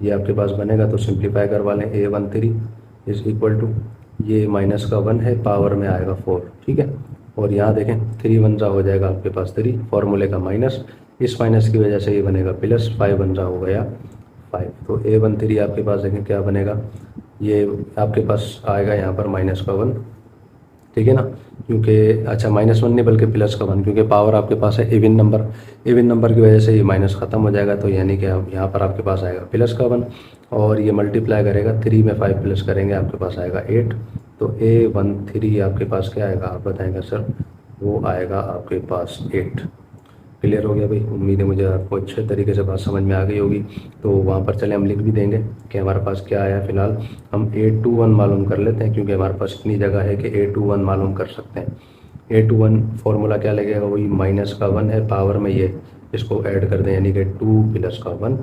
ये आपके पास बनेगा। तो सिंप्लीफाई करवा लें, A13 इज इक्वल टू, ये माइनस का 1 है, पावर में आएगा 4, ठीक है। और यहाँ देखें 3 1 हो जाएगा आपके पास 3, फॉर्मूले का माइनस, इस माइनस की वजह से ये बनेगा प्लस, 5 1 हो गया 5। तो A13 आपके पास देखें क्या बनेगा, ये आपके पास आएगा यहाँ पर -1, ठीक है ना, क्योंकि अच्छा -1 नहीं बल्कि प्लस का 1, क्योंकि पावर आपके पास है इवन नंबर की वजह से ये माइनस ख़त्म हो जाएगा, तो यानी कि यहाँ पर आपके पास आएगा प्लस का 1, और ये मल्टीप्लाई करेगा 3 में 5 प्लस करेंगे आपके पास आएगा 8। तो A13 आपके पास क्या आएगा, आप बताएंगे सर वो आएगा आपके पास 8। क्लियर हो गया भाई, उम्मीद है मुझे आपको अच्छे तरीके से बात समझ में आ गई होगी। तो वहाँ पर चले हम लिख भी देंगे कि हमारे पास क्या आया। फ़िलहाल हम A21 मालूम कर लेते हैं, क्योंकि हमारे पास इतनी जगह है कि A21 मालूम कर सकते हैं। A21 फॉर्मूला क्या लगेगा, वही -1 है, पावर में ये इसको ऐड कर दें, यानी कि 2 + का 1,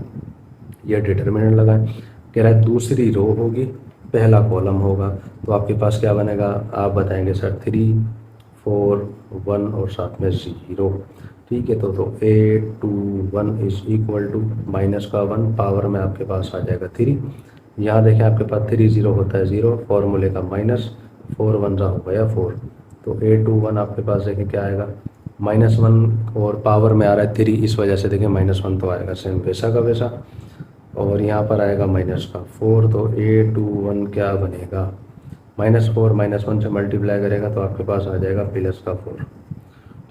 ये डिटर्मिनेंट लगाएं। कह रहा है दूसरी रो होगी पहला कॉलम होगा, तो आपके पास क्या बनेगा, आप बताएंगे सर 3 4 1 और साथ में 0, ठीक है। तो A21 is equal to -1 power में आपके पास आ जाएगा 3, यहाँ देखें आपके पास 3 0 होता है 0, फॉर्मूले का माइनस, 4 1 हो गया 4। तो A21 आपके पास देखें क्या आएगा, -1 और पावर में आ रहा है 3, इस वजह से देखें -1 तो आएगा सेम वैसा का वैसा, और यहाँ पर आएगा -4। तो A21 क्या बनेगा, -4 -1 से मल्टीप्लाई करेगा तो आपके पास आ जाएगा प्लस का 4।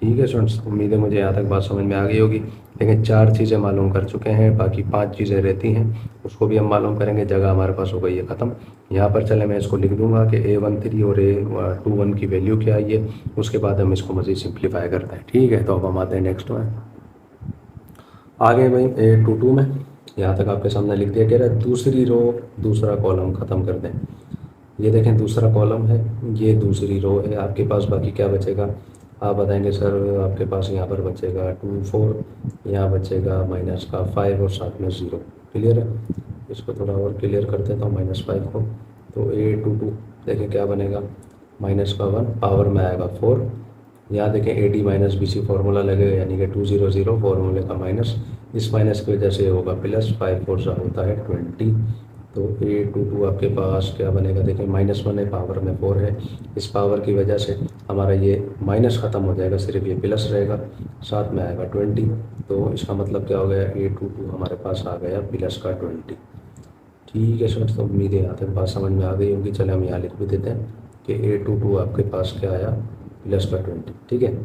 ठीक है स्टूडेंट्स, उम्मीद है मुझे यहाँ तक बात समझ में आ गई होगी। लेकिन 4 चीज़ें मालूम कर चुके हैं, बाकी 5 चीज़ें रहती हैं, उसको भी हम मालूम करेंगे। जगह हमारे पास हो गई है ख़त्म। यहाँ पर चले मैं इसको लिख दूंगा कि A13 और A21 की वैल्यू क्या है, ये उसके बाद हम इसको मज़ीद सिंप्लीफाई करते हैं। ठीक है, तो अब हम आते हैं नेक्स्ट में। आगे भाई A22 में यहाँ तक आपके सामने लिख दिया, कह रहा है दूसरी रो दूसरा कॉलम ख़त्म कर दें। ये देखें दूसरा कॉलम है, ये दूसरी रो है आपके पास। बाकी क्या बचेगा, आप बताएंगे सर आपके पास यहाँ पर बचेगा 2 4, यहाँ बचेगा -5 और साथ में 0। क्लियर है, इसको थोड़ा और क्लियर कर देता हूँ -5 को। तो A22 देखें क्या बनेगा, -1 पावर में आएगा 4, यहाँ देखें AD माइनस BC फॉर्मूला लगेगा, यानी कि 200 फॉर्मूले का माइनस, इस माइनस की वजह से होगा प्लस, 5 4 होता है 20। तो A22 आपके पास क्या बनेगा, देखिए -1 है, पावर में 4 है। इस पावर की वजह से हमारा ये माइनस ख़त्म हो जाएगा, सिर्फ ये प्लस रहेगा, साथ में आएगा 20। तो इसका मतलब क्या हो गया, A22 हमारे पास आ गया प्लस का 20। ठीक है सर, तो उम्मीद है यहाँ तक बात समझ में आ गई होगी। चले हम यहाँ लिख भी देते हैं कि A22 आपके पास क्या आया, प्लस का 20। ठीक है,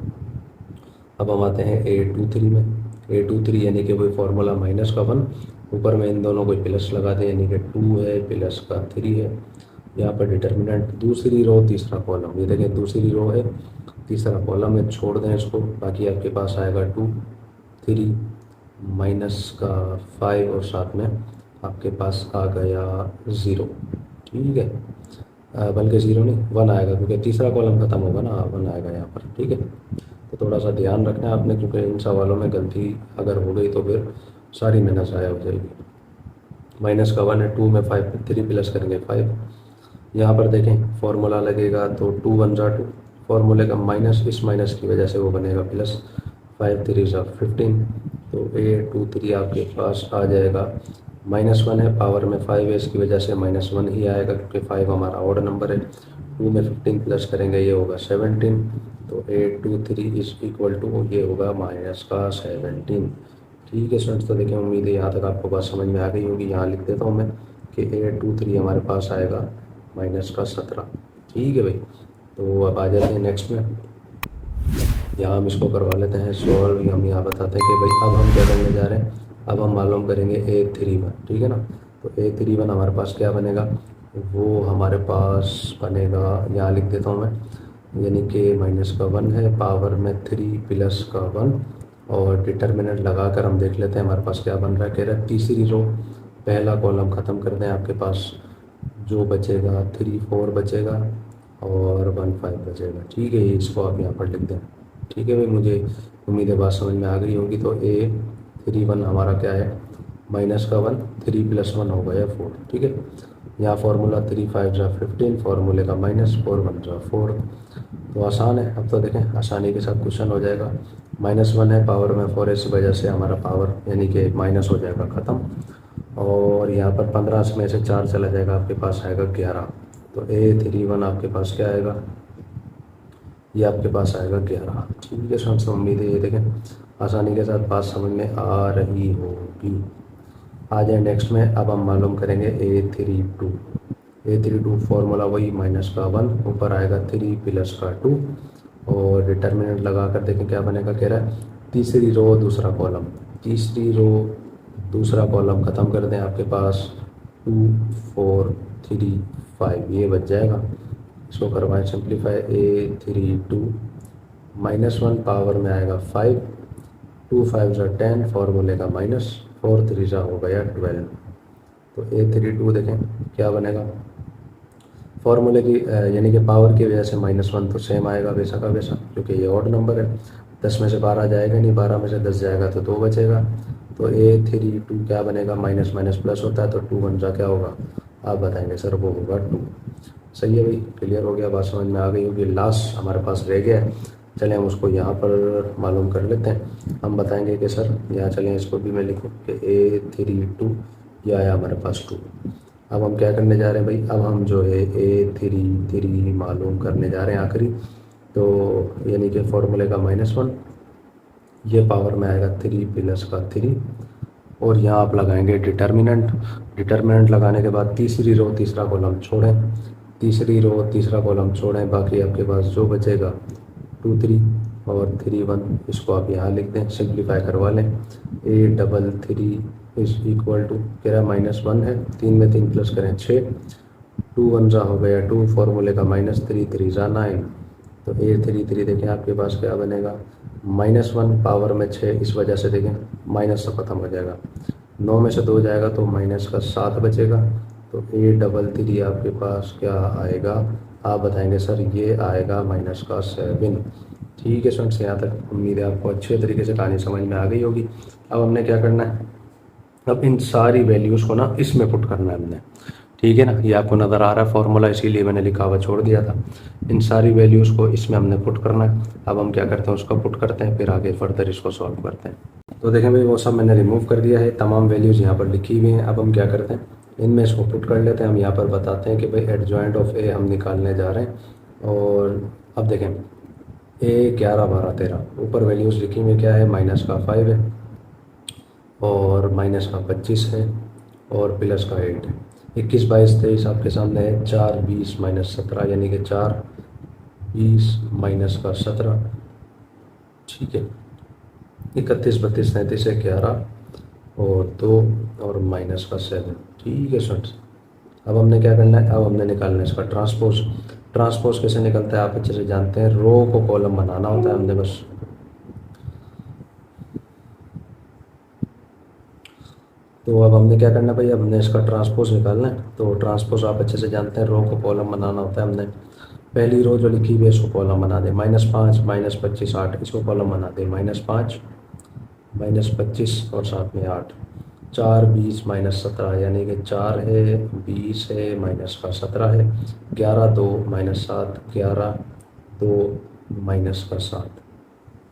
अब हम आते हैं A23 में। A23 यानी कि वही फार्मूला -1, ऊपर में इन दोनों को प्लस लगा दें, यानी कि 2 है प्लस का 3 है। यहाँ पर डिटर्मिनेंट दूसरी रो तीसरा कॉलम, ये देखें दूसरी रो है तीसरा कॉलम है, छोड़ दें इसको, बाकी आपके पास आएगा 2 3 माइनस का 5 और साथ में आपके पास आ गया 0। ठीक है, बल्कि 0 नहीं 1 आएगा, क्योंकि तीसरा कॉलम खत्म होगा ना, 1 आएगा यहाँ पर। ठीक है, तो थोड़ा सा ध्यान रखना है आपने, क्योंकि इन सवालों में गलती अगर हो गई तो फिर सारी मेहनत ज़ाया हो जाएगी। माइनस का 1 है, 2 में 5 3 प्लस करेंगे 5। यहाँ पर देखें फार्मूला लगेगा तो 2 1 जा 2, फार्मूले का माइनस, इस माइनस की वजह से वो बनेगा प्लस, 5 3 जा 15। तो A23 आपके पास आ जाएगा, -1 है, पावर में 5 है, इसकी वजह से -1 ही आएगा, क्योंकि 5 हमारा ऑड नंबर है। 2 में 15 प्लस करेंगे, ये होगा 17। तो A23 इज इक्वल टू ये होगा माइनस का 17। ठीक है स्टूडेंट्स, तो देखिए उम्मीद है यहाँ तक आपको बात समझ में आ गई होगी। यहाँ लिख देता हूँ मैं कि A23 हमारे पास आएगा -17। ठीक है भाई, तो अब आ जाते हैं नेक्स्ट में। यहाँ हम इसको करवा लेते हैं सॉल्व। हम यहाँ बताते हैं कि भाई अब हम क्या करने जा रहे हैं, अब हम मालूम करेंगे A31। ठीक है ना, तो A31 हमारे पास क्या बनेगा, वो हमारे पास बनेगा, यहाँ लिख देता हूँ मैं, यानी कि -1 है, पावर में 3 प्लस का 1, और डिटर्मिनेंट लगाकर हम देख लेते हैं हमारे पास क्या बन रहा है। कह रहा है तीसरी रो पहला कॉलम ख़त्म कर दें, आपके पास जो बचेगा 3 4 बचेगा और 1 5 बचेगा। ठीक है, इसको आप यहाँ पर लिख दें। ठीक है भाई, मुझे उम्मीद है बात समझ में आ गई होगी। तो A31 हमारा क्या है, -1 3 + 1 हो गया 4। ठीक है, यहाँ फार्मूला 3 5 जा 15, फार्मूले का -4 1 जा 4। तो आसान है, अब तो देखें आसानी के साथ क्वेश्चन हो जाएगा। -1 है, पावर में 4 है, इस वजह से हमारा पावर यानी कि माइनस हो जाएगा ख़त्म, और यहाँ पर 15 में से 4 चला जाएगा, आपके पास आएगा 11। तो A31 आपके पास क्या आएगा, ये आपके पास आएगा 11। ठीक है सर, उम्मीद है ये देखें आसानी के साथ बात समझ में आ रही होगी। आ जाए नेक्स्ट में, अब हम मालूम करेंगे A32 फार्मूला वही -1, ऊपर आएगा 3 प्लस का 2, और डिटर्मिनेंट लगा कर देखें क्या बनेगा। कह रहा है तीसरी रो दूसरा कॉलम, तीसरी रो दूसरा कॉलम ख़त्म कर दें, आपके पास 2 4 3 5 ये बच जाएगा। इसको करवाएं सिंप्लीफाई, A32 -1 पावर में आएगा 5, 2 5 जा 10, फार्मूले का -4 3 जा हो गया 12। तो A32 देखें क्या बनेगा, फार्मूले की यानी कि पावर की वजह से -1 तो सेम आएगा वैसा का वैसा, क्योंकि ये ऑड नंबर है। 10 में से 12 जाएगा नहीं, 12 में से 10 जाएगा तो 2 बचेगा। तो A32 क्या बनेगा, माइनस माइनस प्लस होता है, तो 2 1 जा क्या होगा, आप बताएंगे सर, वो होगा 2। सही है भाई, क्लियर हो गया, बात समझ में आ गई होगी। लास्ट हमारे पास रह गया है, चलें हम उसको यहाँ पर मालूम कर लेते हैं। हम बताएंगे कि सर यहाँ चलें, इसको भी मैं लिखूँ कि A32 ये आया हमारे पास 2। अब हम क्या करने जा रहे हैं भाई, अब हम जो है A33 मालूम करने जा रहे हैं आखिरी। तो यानी कि फार्मूले का -1, ये पावर में आएगा 3 प्लस का 3, और यहाँ आप लगाएंगे डिटर्मिनेंट लगाने के बाद तीसरी रो तीसरा कॉलम छोड़ें, तीसरी रो तीसरा कॉलम छोड़ें, बाकी आपके पास जो बचेगा 2 3 और 3 1, इसको आप यहाँ लिख दें, सिंप्लीफाई करवा लें। A33 इज इक्वल टू, कह रहा -1 है, 3 में 3 प्लस करें 6, 2 1 जा हो गया 2, फार्मूले का -3 3 जा 9। तो A33 देखें आपके पास क्या बनेगा, -1 पावर में 6, इस वजह से देखें माइनस से ख़त्म हो जाएगा, 9 में से 2 जाएगा तो माइनस का 7 बचेगा। तो A33 आपके पास क्या आएगा, आप बताएंगे सर, ये आएगा माइनस का 7। ठीक है स्टूडेंट्स, यहाँ तक उम्मीद है आपको अच्छे तरीके से कहानी समझ में आ गई होगी। अब हमने क्या करना है, अब इन सारी वैल्यूज़ को ना इसमें पुट करना है हमने। ठीक है ना, ये आपको नज़र आ रहा है फॉर्मूला, इसीलिए मैंने लिखा हुआ छोड़ दिया था। इन सारी वैल्यूज़ को इसमें हमने पुट करना है। अब हम क्या करते हैं, उसको पुट करते हैं, फिर आगे फर्दर इसको सॉल्व करते हैं। तो देखें भाई, वो सब मैंने रिमूव कर दिया है, तमाम वैल्यूज़ यहाँ पर लिखी हुई हैं। अब हम क्या करते हैं, इनमें इसको पुट कर लेते हैं। हम यहाँ पर बताते हैं कि भाई एडजॉइंट ऑफ ए हम निकालने जा रहे हैं। और अब देखें ए 11 12 13 ऊपर वैल्यूज़ लिखी हुई क्या है, माइनस का 5 है और माइनस का 25 है और प्लस का 8 है। 21 22 23 आपके सामने है। 4 20 माइनस 17 यानी कि 4 20 माइनस का 17, ठीक है। 31 32 33 है 11 और 2 और माइनस का 7, ठीक है स्टूडेंट्स। अब हमने क्या करना है, अब हमने निकालना है इसका ट्रांसपोज। ट्रांसपोज कैसे निकलता है आप अच्छे से जानते हैं, रो को कॉलम बनाना होता है हमने बस। तो अब हमने क्या करना है भाई, अब हमने इसका ट्रांसपोज निकालना है। तो ट्रांसपोज आप अच्छे से जानते हैं, रो को कॉलम बनाना होता है हमने। पहली रो जो लिखी हुई है इसको कॉलम बना दे, -5 -25 8, इसको कॉलम बना दे, -5 -25 और साथ में 8। 4 20 माइनस 17 यानी कि 4 है 20 है माइनस का 17 है। 11 2 -7 11 2 माइनस का 7,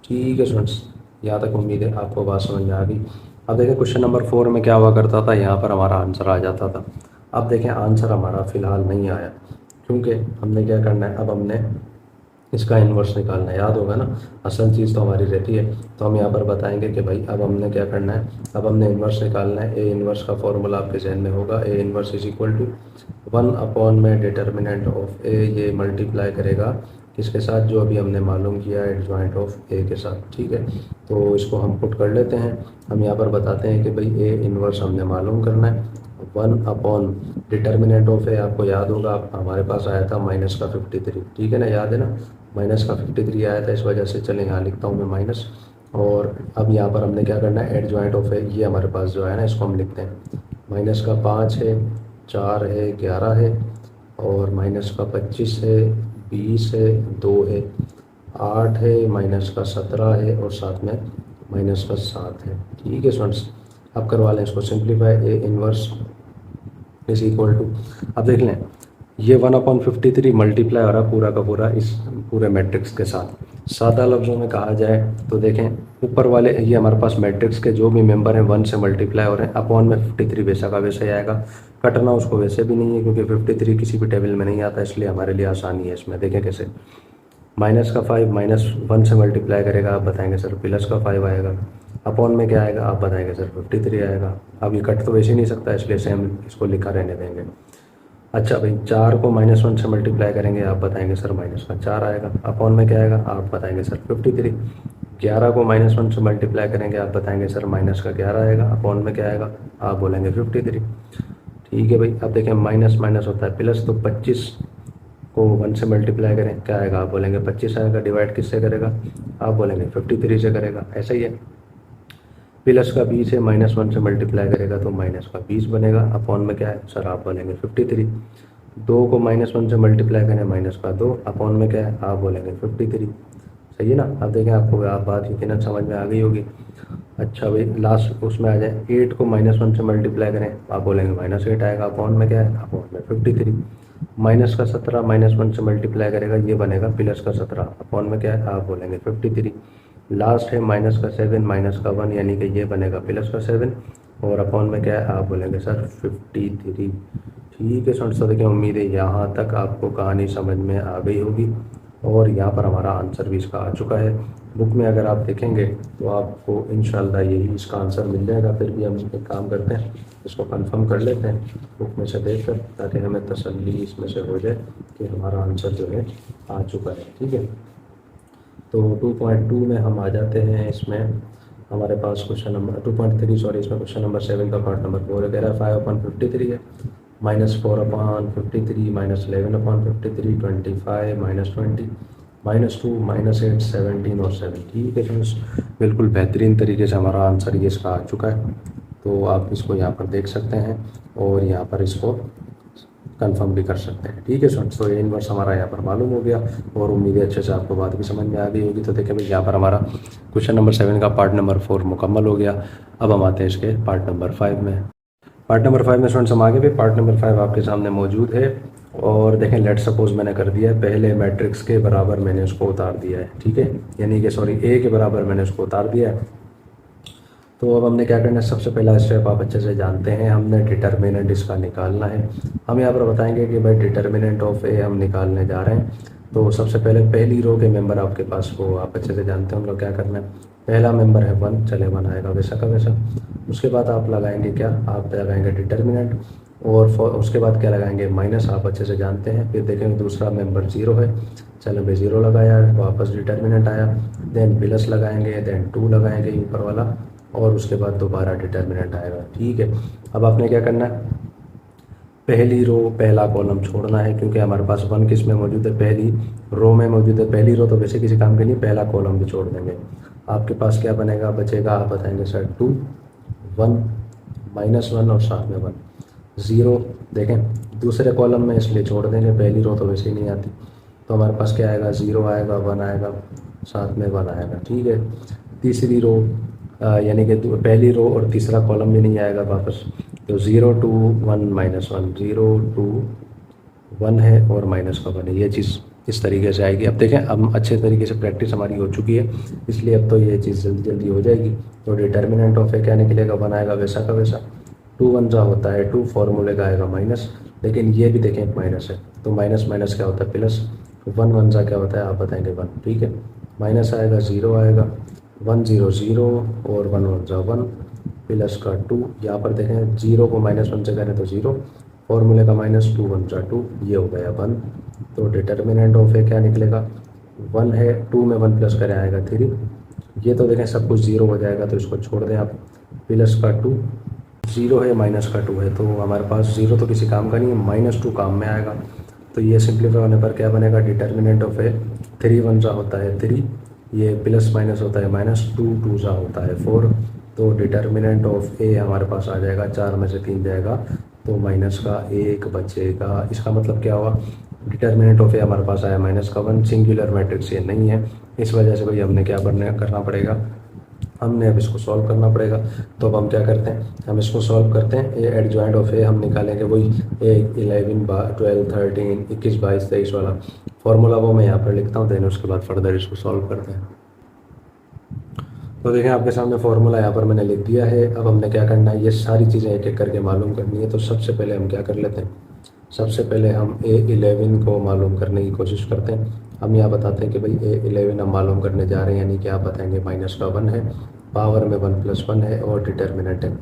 ठीक है स्टूडेंट्स। यहाँ तक उम्मीद है आपको बात समझ में आ गई। अब देखें क्वेश्चन नंबर 4 में क्या हुआ करता था, यहाँ पर हमारा आंसर आ जाता था। अब देखें आंसर हमारा फ़िलहाल नहीं आया, क्योंकि हमने क्या करना है, अब हमने इसका इन्वर्स निकालना है। याद होगा ना, असल चीज़ तो हमारी रहती है। तो हम यहाँ पर बताएंगे कि भाई अब हमने क्या करना है, अब हमने इन्वर्स निकालना है। ए इन्वर्स का फॉर्मूला आपके जहन में होगा, A inverse is equal to 1 में डिटर्मिनेंट ऑफ ए, ये मल्टीप्लाई करेगा किसके साथ, जो अभी हमने मालूम किया है एडजॉइंट ऑफ ए के साथ, ठीक है। तो इसको हम पुट कर लेते हैं। हम यहाँ पर बताते हैं कि भाई ए इन्वर्स हमने मालूम करना है। 1 डिटर्मिनेंट ऑफ ए आपको याद होगा, हमारे पास आया था माइनस का 53, ठीक है ना, याद है ना, माइनस का 53 आया था, इस वजह से चले यहाँ लिखता हूँ मैं माइनस। और अब यहाँ पर हमने क्या करना है, एडजॉइंट ऑफ ए ये हमारे पास जो है ना, इसको हम लिखते हैं। माइनस का 5 है 4 है 11 है और माइनस का 25 है 20 है 2 है 8 है माइनस का 17 है और साथ में माइनस का 7 है, ठीक है स्टूडेंट्स। अब करवा लें इसको simplify, A inverse is equal to, अब देख लें ये 1/53 मल्टीप्लाई हो रहा पूरा का पूरा इस पूरे मैट्रिक्स के साथ। सादा लफ्ज़ों में कहा जाए तो देखें ऊपर वाले ये हमारे पास मैट्रिक्स के जो भी मेंबर हैं 1 से मल्टीप्लाई हो रहे हैं, अपॉन में 53 वैसा का वैसे ही आएगा। कटना उसको वैसे भी नहीं है क्योंकि 53 किसी भी टेबल में नहीं आता, इसलिए हमारे लिए आसानी है इसमें। देखें कैसे, माइनस का 5 -1 से मल्टीप्लाई करेगा, आप बताएंगे सर प्लस का 5 आएगा। अपॉन में क्या आएगा, आप बताएंगे सर 53 आएगा। अब ये कट तो वैसे ही नहीं सकता, इसलिए सेम इसको लिखा रहने देंगे। अच्छा भाई 4 को -1 से मल्टीप्लाई करेंगे, आप बताएंगे सर माइनस का 4 आएगा। अपॉन में क्या आएगा, आप बताएंगे सर 53। 11 को -1 से मल्टीप्लाई करेंगे, आप बताएंगे सर माइनस का 11 आएगा। अपॉन में क्या आएगा, आप बोलेंगे 53, ठीक है भाई। अब देखें माइनस माइनस होता है प्लस, तो 25 को 1 से मल्टीप्लाई करें क्या आएगा, आप बोलेंगे 25 आएगा। डिवाइड किससे करेगा, आप बोलेंगे 53 से करेगा, ऐसा ही है। प्लस का 20 है, -1 से मल्टीप्लाई करेगा तो माइनस का 20 बनेगा। अपॉन में क्या है सर, आप बोलेंगे 53। 2 को -1 से मल्टीप्लाई करें, माइनस का 2, अपॉन में क्या है, आप बोलेंगे 53, सही है ना। अब देखें आपको आप बात यकीनन समझ में आ गई होगी। अच्छा भाई लास्ट उसमें आ जाए, 8 को -1 से मल्टीप्लाई करें, आप बोलेंगे -8 आएगा। अपॉन में क्या है, अपॉन में 53। माइनस का 17 -1 से मल्टीप्लाई करेगा, ये बनेगा प्लस का 17। अपॉन में क्या है, आप बोलेंगे 53। लास्ट है माइनस का 7 -1 यानी कि ये बनेगा प्लस का 7 और अपॉन में क्या है, आप बोलेंगे सर 53, ठीक है स्टूडेंट्स। तो देखिए उम्मीद है यहाँ तक आपको कहानी समझ में आ गई होगी और यहाँ पर हमारा आंसर भी इसका आ चुका है। बुक में अगर आप देखेंगे तो आपको इंशाल्लाह यही इसका आंसर मिल जाएगा। फिर भी हम एक काम करते हैं, इसको कंफर्म कर लेते हैं बुक में से देख कर, ताकि हमें तसल्ली इसमें से हो जाए कि हमारा आंसर जो है आ चुका है, ठीक है। तो 2.2 में हम आ जाते हैं। इसमें हमारे पास क्वेश्चन नंबर 2.3 सॉरी, इसमें क्वेश्चन नंबर 7 का पार्ट नंबर 4 कह रहा है 5/53 है, -4/53 -11/53 25 -20 -2 -8 17 और 7, ठीक है फ्रेंड्स। बिल्कुल बेहतरीन तरीके से हमारा आंसर ये इसका आ चुका है। तो आप इसको यहाँ पर देख सकते हैं और यहाँ पर इसको कंफर्म भी कर सकते हैं, ठीक है फ्रेंड्स। तो ये इनवर्स हमारा यहाँ पर मालूम हो गया और उम्मीद है अच्छे से आपको बात भी समझ में आ गई होगी। तो देखिए भाई यहाँ पर हमारा क्वेश्चन नंबर 7 का पार्ट नंबर 4 मुकम्मल हो गया। अब हम आते हैं इसके पार्ट नंबर 5 में। पार्ट नंबर 5 में स्टूडेंट्स हम आगे भी, पार्ट नंबर 5 आपके सामने मौजूद है। और देखें लेट सपोज मैंने कर दिया है, पहले मैट्रिक्स के बराबर मैंने उसको उतार दिया है, ठीक है, यानी कि सॉरी ए के बराबर मैंने उसको उतार दिया है। तो अब हमने क्या करना है, सबसे पहला स्टेप आप अच्छे से जानते हैं, हमने डिटर्मिनेंट इसका निकालना है। हम यहाँ पर बताएंगे कि भाई डिटर्मिनेंट ऑफ ए हम निकालने जा रहे हैं। तो सबसे पहले पहली रो के मेंबर आपके पास को आप अच्छे से जानते हैं, हम लोग क्या करना है, पहला मेंबर है 1, चले 1 आएगा वैसा का वैसा। उसके बाद आप लगाएंगे क्या, आप लगाएंगे डिटर्मिनेंट, और उसके बाद क्या लगाएंगे, माइनस, आप अच्छे से जानते हैं। फिर देखेंगे दूसरा मेंबर 0 है, चलो भाई 0 लगाया, वापस डिटर्मिनेंट आया, देन प्लस लगाएंगे, देन 2 लगाएंगे ऊपर वाला, और उसके बाद दोबारा डिटर्मिनेंट आएगा। ठीक है, अब आपने क्या करना है, पहली रो पहला कॉलम छोड़ना है, क्योंकि हमारे पास 1 किस में मौजूद है, पहली रो में मौजूद है। पहली रो तो वैसे किसी काम के नहीं, पहला कॉलम भी छोड़ देंगे। आपके पास क्या बनेगा, बचेगा, आप बताएंगे सर 2 1 -1 और साथ में 1 0। देखें दूसरे कॉलम में इसलिए छोड़ देंगे, पहली रो तो वैसे ही नहीं आती, तो हमारे पास क्या आएगा, 0 आएगा, 1 आएगा, साथ में 1 आएगा। ठीक है, तीसरी रो यानी कि पहली रो और तीसरा कॉलम भी नहीं आएगा वापस, तो 0 2 1 -1, 0 2 1 है और माइनस का 1 है, ये चीज़ इस तरीके से आएगी। अब देखें हम अच्छे तरीके से प्रैक्टिस हमारी हो चुकी है, इसलिए अब तो ये चीज़ जल्दी जल्दी हो जाएगी। तो डिटर्मिनेंट ऑफ ए क्या निकलेगा, 1 आएगा वैसा का वैसा, 2 1 जा होता है 2, फॉर्मूले का आएगा माइनस, लेकिन ये भी देखें एक माइनस है, तो माइनस माइनस क्या होता है प्लस, 1 1 जा क्या होता है, आप बताएंगे 1। ठीक है, माइनस आएगा, 0 आएगा, 1 0 0 और 1 1 जा 1, प्लस का 2, यहाँ पर देखें 0 को -1 से करें तो 0, फॉर्मूले का -2 1 जा 2, ये हो गया 1। तो डिटर्मिनेंट ऑफ ए क्या निकलेगा, 1 है, 2 में 1 प्लस करें आएगा 3, ये तो देखें सब कुछ 0 हो जाएगा, तो इसको छोड़ दें आप, प्लस का 2, 0 है माइनस का 2 है, तो हमारे पास 0 तो किसी काम का नहीं है, -2 काम में आएगा। तो ये सिंप्लीफाई होने पर क्या बनेगा, डिटर्मिनेंट ऑफ ए 3 1 जा होता है 3, ये प्लस माइनस होता है -2 2 जा होता है 4। तो डिटर्मिनेंट ऑफ ए हमारे पास आ जाएगा, 4 में से 3 जाएगा, तो माइनस का 1 बचेगा। इसका मतलब क्या हुआ, डिटर्मिनेंट ऑफ ए हमारे पास आया -1, सिंगुलर मैट्रिक्स ये नहीं है, इस वजह से भाई हमने क्या करना पड़ेगा, हमने अब इसको सॉल्व करना पड़ेगा। तो अब हम क्या करते हैं, हम इसको सॉल्व करते हैं। ए एडजॉइंट ऑफ ए हम निकालेंगे, वही ए 11 12 13 21 22 23 वाला फॉर्मूला, वो मैं यहाँ पर लिखता हूँ, देन उसके बाद फर्दर इसको सॉल्व करते हैं। तो देखें आपके सामने फॉर्मूला यहाँ पर मैंने लिख दिया है। अब हमने क्या करना है, ये सारी चीज़ें एक एक करके मालूम करनी है। तो सबसे पहले हम क्या कर लेते हैं, सबसे पहले हम A11 को मालूम करने की कोशिश करते हैं। हम यहाँ बताते हैं कि भाई A11 हम मालूम करने जा रहे हैं, यानी कि आप बताएंगे माइनस का 1 है, पावर में 1 + 1 है और डिटर्मिनेंट है।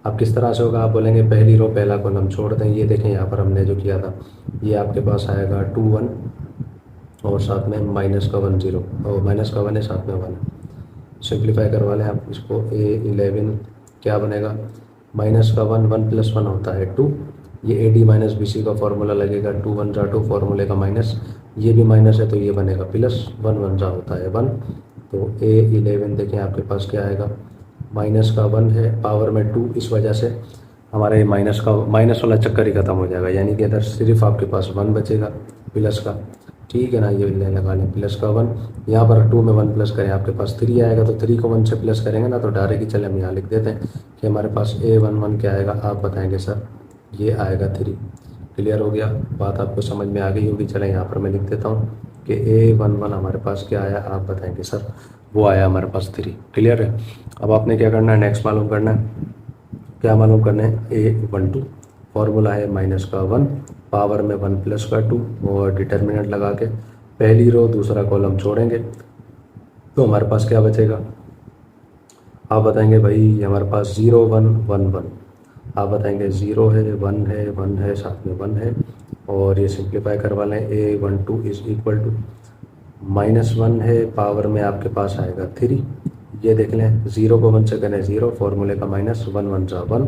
अब किस तरह से होगा, आप बोलेंगे पहली रो पहला कॉलम छोड़ दें। ये देखें यहाँ पर हमने जो किया था, ये आपके पास आएगा 2 1 और साथ में माइनस का 1 0 और माइनस का 1 है, साथ में 1 है। सिंप्लीफाई करवा लें आप इसको, A11 क्या बनेगा, माइनस का 1 1 + 1 होता है 2, ये AD - BC का फॉर्मूला लगेगा, 2 1 जा 2, फॉर्मूले का माइनस, ये भी माइनस है तो ये बनेगा प्लस, 1 1 जा होता है 1। तो A11 देखें आपके पास क्या आएगा, माइनस का 1 है, पावर में 2, इस वजह से हमारे माइनस वाला चक्कर ही खत्म हो जाएगा, यानी कि इधर सिर्फ आपके पास 1 बचेगा प्लस का। ठीक है ना, ये लगा लें प्लस का 1, यहाँ पर 2 में 1 प्लस करें आपके पास 3 आएगा, तो 3 को 1 से प्लस करेंगे ना तो डायरेक्ट ही, चले हम यहाँ लिख देते हैं कि हमारे पास A11 क्या आएगा, आप बताएंगे सर ये आएगा 3। क्लियर हो गया, बात आपको समझ में आ गई होगी। चलें यहाँ पर मैं लिख देता हूँ कि A11 हमारे पास क्या आया, आप बताएंगे सर वो आया हमारे पास 3। क्लियर है। अब आपने क्या करना है, नेक्स्ट मालूम करना है, क्या मालूम करना है, A12 फॉर्मूला है माइनस का 1, पावर में 1 + का 2 और डिटर्मिनेंट लगा के पहली रो दूसरा कॉलम छोड़ेंगे तो हमारे पास क्या बचेगा, आप बताएंगे भाई हमारे पास 0 1 1 1, आप बताएंगे 0 है 1 है 1 है, साथ में 1 है, और ये सिंप्लीफाई करवा लें, A12 = -1 है, पावर में आपके पास आएगा 3, ये देख लें 0 को 1 से करें 0, फॉर्मूले का माइनस, 1 1 जा 1,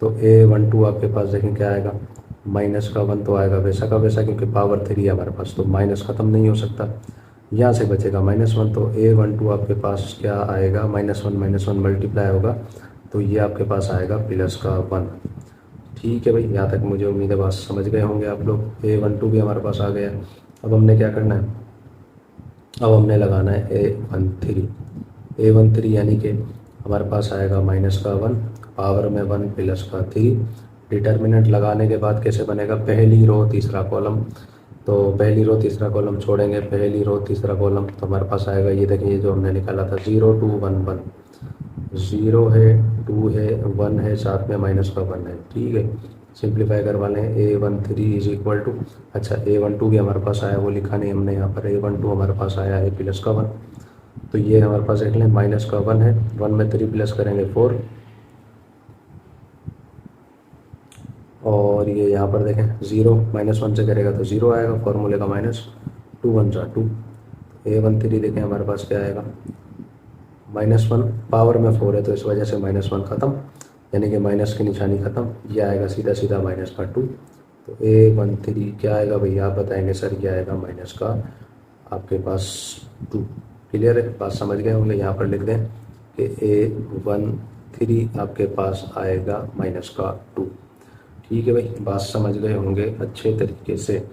तो A12 आपके पास देखें क्या आएगा, माइनस का 1 तो आएगा वैसा का वैसा, क्योंकि पावर 3 है हमारे पास, तो माइनस ख़त्म नहीं हो सकता, यहाँ से बचेगा -1, तो A12 आपके पास क्या आएगा, -1 मल्टीप्लाई होगा, तो ये आपके पास आएगा प्लस का 1। ठीक है भाई, यहाँ तक मुझे उम्मीद है बात समझ गए होंगे आप लोग। A12 भी हमारे पास आ गया। अब हमने क्या करना है, अब हमने लगाना है A13 यानी कि हमारे पास आएगा माइनस का 1, पावर में 1 प्लस का 3। डिटर्मिनेंट लगाने के बाद कैसे बनेगा, पहली रो तीसरा कॉलम, तो पहली रो तीसरा कॉलम छोड़ेंगे, पहली रो तीसरा कॉलम, तो हमारे पास आएगा, ये देखिए जो हमने निकाला था 0 2 1 1, ज़ीरो है, 2 है, 1 है, साथ में माइनस का 1 है। ठीक है, सिंप्लीफाई करवा लें। A13 इज इक्वल टू, अच्छा A12 भी हमारे पास आया, वो लिखा नहीं हमने यहाँ पर। A12 हमारे पास आया है प्लस का 1, तो ये हमारे पास देख लें माइनस का 1 है। 1 में 3 प्लस करेंगे 4, और ये यहाँ पर देखें 0 -1 से करेगा तो 0 आएगा, फॉर्मूले का माइनस, 2 1 जा 2। A13 देखें हमारे पास क्या आएगा, -1, पावर में 4 है तो इस वजह से -1 ख़त्म, यानी कि माइनस की निशानी ख़त्म, ये आएगा सीधा सीधा माइनस का 2। तो A13 क्या आएगा भैया, आप बताएंगे सर? ये आएगा माइनस का आपके पास 2। क्लियर है, बात समझ गए होंगे। यहाँ पर लिख दें कि A13 आपके पास आएगा माइनस का 2। ठीक है भाई, बात समझ गए होंगे अच्छे तरीके से।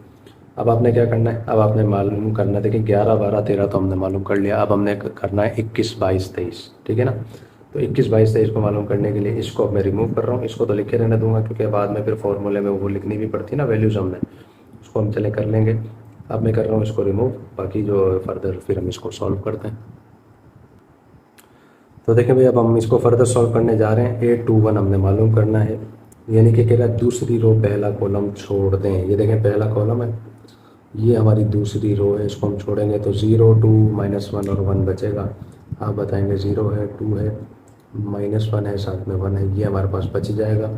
अब आपने क्या करना है, अब आपने मालूम करना है, देखिए 11 12 13 तो हमने मालूम कर लिया, अब हमने करना है 21 22 23। ठीक है ना, तो 21 22 23 को मालूम करने के लिए इसको अब मैं रिमूव कर रहा हूँ। इसको तो लिखे रहने दूंगा क्योंकि बाद में फिर फॉर्मूले में वो लिखनी भी पड़ती ना वैल्यूज हमने, उसको हम चले कर लेंगे। अब मैं कर रहा हूँ इसको रिमूव, बाकी जो फर्दर फिर हम इसको सॉल्व करते हैं। तो देखें भाई, अब हम इसको फर्दर सॉल्व करने जा रहे हैं। A21 हमने मालूम करना है, यानी कि कह रहा है दूसरी रो पहला कॉलम छोड़ दें। ये देखें पहला कॉलम है, ये हमारी दूसरी रो है, इसको हम छोड़ेंगे तो 0 2 -1 और 1 बचेगा। आप बताएंगे 0 है, 2 है, -1 है, साथ में 1 है, ये हमारे पास बच जाएगा।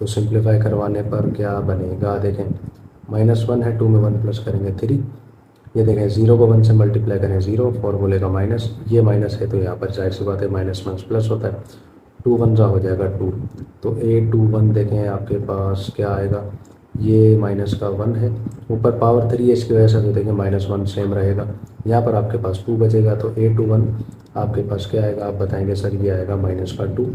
तो सिंप्लीफाई करवाने पर क्या बनेगा, देखें -1 है, 2 में 1 प्लस करेंगे 3। ये देखें 0 को 1 से मल्टीप्लाई करें 0, फॉर्मूले का माइनस, ये माइनस है तो यहाँ पर जाहिर सी बात है -1 प्लस होता है, 2 1 हो जाएगा 2। तो A21 देखें आपके पास क्या आएगा, ये माइनस का 1 है, ऊपर पावर 3 है इसकी वजह से, तो देखें -1 सेम रहेगा, यहाँ पर आपके पास 2 बचेगा। तो A21 आपके पास क्या आएगा, आप बताएंगे सर? ये आएगा माइनस का 2।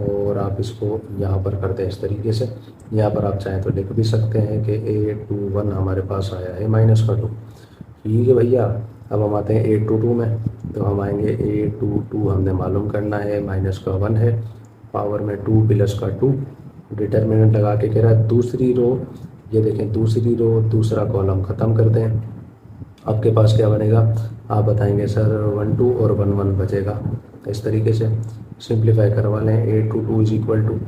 और आप इसको यहाँ पर कर दें इस तरीके से, यहाँ पर आप चाहें तो लिख भी सकते हैं कि A21 हमारे पास आया है माइनस का 2। ठीक है भैया, अब हम आते हैं A22 में। तो हम आएंगे A22 हमने मालूम करना है, माइनस का 1 है, पावर में 2 प्लस का 2, डिटर्मिनेंट लगा के कह रहा है दूसरी रो, ये देखें दूसरी रो दूसरा कॉलम ख़त्म कर दें। आपके पास क्या बनेगा, आप बताएंगे सर? 1 2 और 1 1 बचेगा। इस तरीके से सिंप्लीफाई करवा लें। A22 is equal to,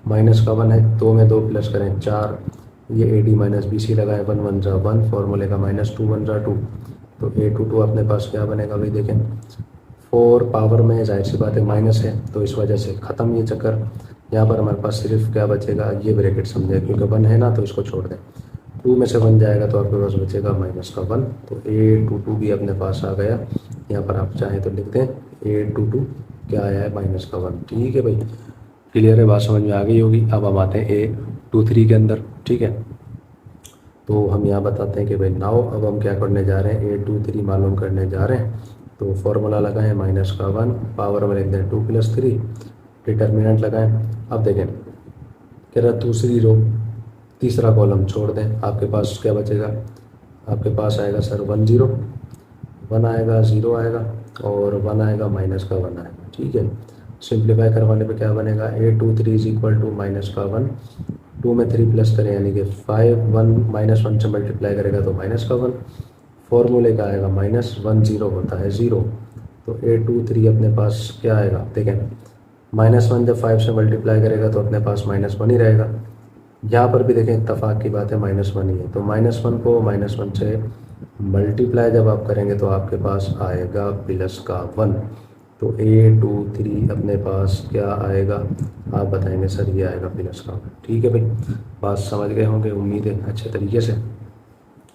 minus का 1 है, 2 में 2 प्लस करें 4, ये AD माइनस BC लगाए, 1 1 जा 1, फॉर्मूले का माइनस, 2 1 जा 2। तो A22 अपने पास क्या बनेगा भाई, देखें 4 पावर में जाहिर सी बात है माइनस है, तो इस वजह से ख़त्म ये चक्कर। यहाँ पर हमारे पास सिर्फ क्या बचेगा, ये ब्रैकेट समझे, क्योंकि 1 है ना तो इसको छोड़ दें, 2 में से 1 जाएगा तो आपके पास बचेगा माइनस का 1। तो A22 भी अपने पास आ गया। यहाँ पर आप चाहें तो लिख दें A22 क्या आया है, माइनस का 1। ठीक है भाई, क्लियर है, बात समझ में आ गई होगी। अब हम आते हैं A23 के अंदर। ठीक है, तो हम यहाँ बताते हैं कि भाई नाउ अब हम क्या करने जा रहे हैं, A23 मालूम करने जा रहे हैं। तो फॉर्मूला लगाएं माइनस का 1, पावर में लिख दें 2 + 3, डिटर्मिनेंट लगाएं। अब देखें कह रहा दूसरी रो तीसरा कॉलम छोड़ दें, आपके पास क्या बचेगा, आपके पास आएगा सर 1 0, 1 आएगा, 0 आएगा, और 1 आएगा, माइनस का 1 आएगा। ठीक है, सिंप्लीफाई करवाने पे क्या बनेगा, A23 is equal to minus का 1, 2 में 3 प्लस करें यानी कि 5, 1 -1 से मल्टीप्लाई करेगा तो माइनस का 1, फॉर्मूले का आएगा -1 0 होता है 0। तो A23 अपने पास क्या आएगा, देखें -1 जब 5 से मल्टीप्लाई करेगा तो अपने पास -1 ही रहेगा। यहाँ पर भी देखें इत्तेफाक की बात है -1 ही है, तो -1 को -1 से मल्टीप्लाई जब आप करेंगे तो आपके पास आएगा प्लस का 1। तो A23 अपने पास क्या आएगा, आप बताएंगे सर? ये आएगा प्लस का 1। ठीक है भाई, बात समझ गए होंगे उम्मीद है अच्छे तरीके से।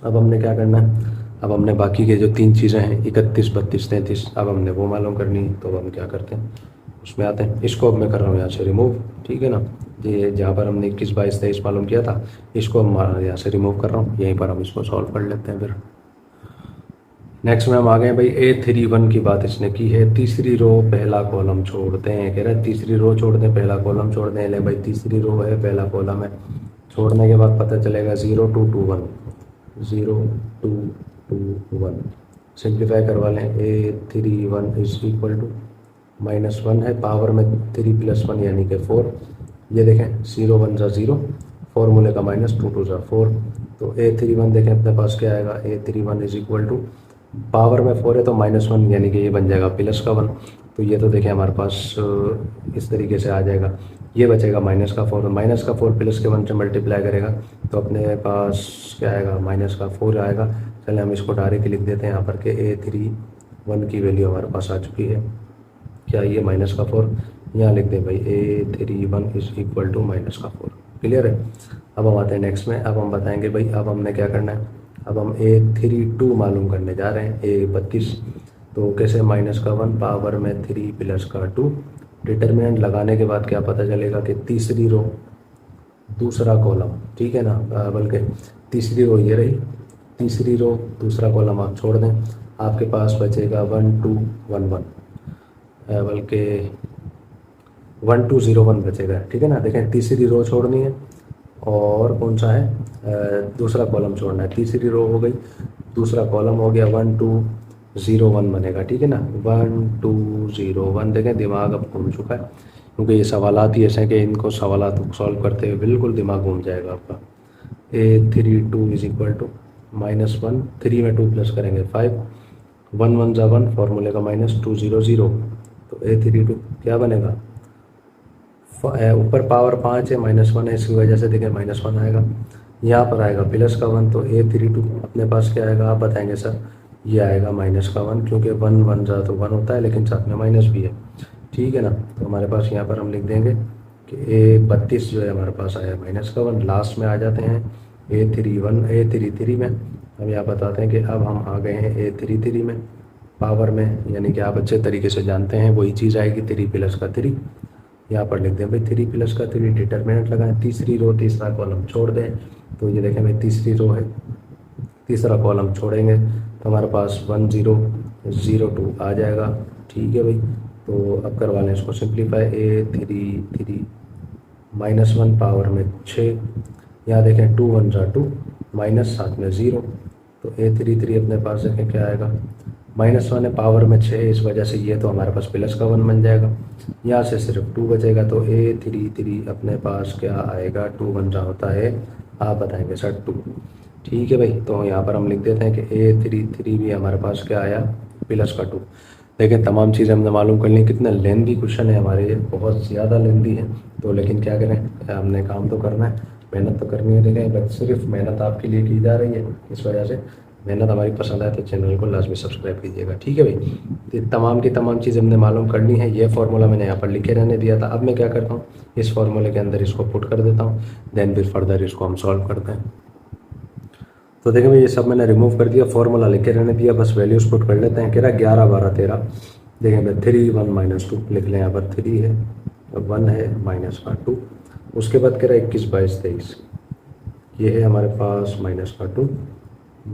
अब हमने क्या करना है, अब हमने बाकी के जो 3 चीज़ें हैं 31 32 33, अब हमने वो मालूम करनी है। तो अब हम क्या करते हैं, उसमें आते हैं। इसको अब मैं कर रहा हूँ यहाँ से रिमूव। ठीक है ना, ये जहाँ पर हमने 21 22 23 मालूम किया था, इसको हम यहाँ से रिमूव कर रहा हूँ, यहीं पर हम इसको सॉल्व कर लेते हैं। फिर नेक्स्ट में हम आ गए भाई A31 की बात इसने की है, तीसरी रो पहला कॉलम छोड़ दें। कह रहे हैं तीसरी रो छोड़ दें, पहला कॉलम छोड़ दें। ले भाई तीसरी रो है, पहला कॉलम है, छोड़ने के बाद पता चलेगा 0 2 2 1, 0 2 2 1। सिंप्लीफाई करवा लें, A31 इज इक्वल टू -1 है, पावर में 3 + 1 यानी कि 4। ये देखें 0 1 जा 0, फॉर्मूले का -2 2 जा 4। तो A31 देखें अपने पास क्या आएगा, A31 is equal to power में 4 है तो -1 यानी कि ये बन जाएगा प्लस का 1, तो ये तो देखिए हमारे पास इस तरीके से आ जाएगा। ये बचेगा माइनस का 4, माइनस का 4 प्लस के 1 से मल्टीप्लाई करेगा तो अपने पास क्या आएगा, माइनस का 4 आएगा। चलिए हम इसको डायरेक्ट लिख देते हैं यहाँ पर कि A31 की वैल्यू हमारे पास आ चुकी है। क्या ये माइनस का 4, यहाँ लिख दें भाई A31 is equal to minus का 4। क्लियर है। अब हम आते हैं नेक्स्ट में। अब हम बताएंगे भाई अब हमने क्या करना है। अब हम A32 मालूम करने जा रहे हैं, A32। तो कैसे, माइनस का 1 पावर में 3 प्लस का 2। डिटर्मिनेंट लगाने के बाद क्या पता चलेगा कि तीसरी रो दूसरा कॉलम, ठीक है ना, बल्कि तीसरी रो ये रही, तीसरी रो दूसरा कॉलम आप छोड़ दें, आपके पास बचेगा 1 2 1 1, बल्कि 1 2 0 1 बचेगा, ठीक है ना। देखें तीसरी रो छोड़नी है और कौन सा है, दूसरा कॉलम छोड़ना है। तीसरी रो हो गई, दूसरा कॉलम हो गया, 1 2 0 1 बनेगा, ठीक है ना। 1 2 0 1, देखें दिमाग अब घूम चुका है, क्योंकि ये सवालात ही ऐसे हैं कि इनको सवालात सॉल्व करते हुए बिल्कुल दिमाग घूम जाएगा आपका। A32 इज इक्वल टू -1, 3 में 2 प्लस करेंगे 5, 1 1 जा 1, फॉर्मूले का माइनस, 2 0 0, तो A32 क्या बनेगा, ऊपर पावर 5 है, -1 है, इसकी वजह से देखिए -1 आएगा। यहाँ पर आएगा प्लस का 1, तो A32 अपने पास क्या आएगा, आप बताएंगे सर। ये आएगा माइनस का 1, क्योंकि 1 1 जा तो 1 होता है, लेकिन साथ में माइनस भी है, ठीक है ना। तो हमारे पास यहाँ पर हम लिख देंगे कि A32 जो है हमारे पास आया माइनस का 1। लास्ट में आ जाते हैं A33 में। हम यहाँ बताते हैं कि अब हम आ गए हैं A33 में, पावर में, यानी कि आप अच्छे तरीके से जानते हैं वही चीज़ आएगी, 3 प्लस का 3। यहाँ पर लिख दें भाई 3 प्लस का 3, डिटर्मिनेंट लगाएं, तीसरी रो तीसरा कॉलम छोड़ दें। तो ये देखें भाई तीसरी रो है, तीसरा कॉलम छोड़ेंगे तो हमारे पास 1 0 0 2 आ जाएगा, ठीक है भाई। तो अब करवा लें इसको सिंप्लीफाई, A33 -1 पावर में 6, यहाँ देखें 2 1 जा 2, माइनस साथ में 0, तो A33 अपने पास देखें क्या आएगा, -1 है, पावर में 6 है, इस वजह से ये तो हमारे पास प्लस का 1 बन जाएगा। यहाँ से सिर्फ 2 बचेगा, तो A33 अपने पास क्या आएगा, 2 1 जा होता है, आप बताएंगे सर 2, ठीक है भाई। तो यहाँ पर हम लिख देते हैं कि A33 भी हमारे पास क्या आया, प्लस का 2। लेकिन तमाम चीज़ें हमने मालूम कर ली। कितना लेंदी क्वेश्चन है हमारे ये, बहुत ज़्यादा लेंदी है, तो लेकिन क्या करें, हमने काम तो करना है, मेहनत तो करनी है। देखें बस सिर्फ मेहनत आपके लिए की जा रही है, इस वजह से मेहनत हमारी पसंद आए तो चैनल को लाजमी सब्सक्राइब कीजिएगा, ठीक है भाई। ये तमाम की तमाम चीज़ें हमने मालूम कर ली हैं। ये फार्मूला मैंने यहाँ पर लिखे रहने दिया था। अब मैं क्या करता हूँ, इस फार्मूले के अंदर इसको पुट कर देता हूँ, देन फिर फर्दर इसको हम सॉल्व करते हैं। तो देखें भाई ये सब मैंने रिमूव कर दिया, फार्मूला लिखे रहने दिया, बस वैल्यूज पुट कर लेते हैं। कह रहा 11 12 13, देखें भाई 3 1 -2 लिख लें, यहाँ पर 3 है, 1 है, माइनस का 2, उसके बाद कह रहा 21 22 23, ये है हमारे पास माइनस का 2,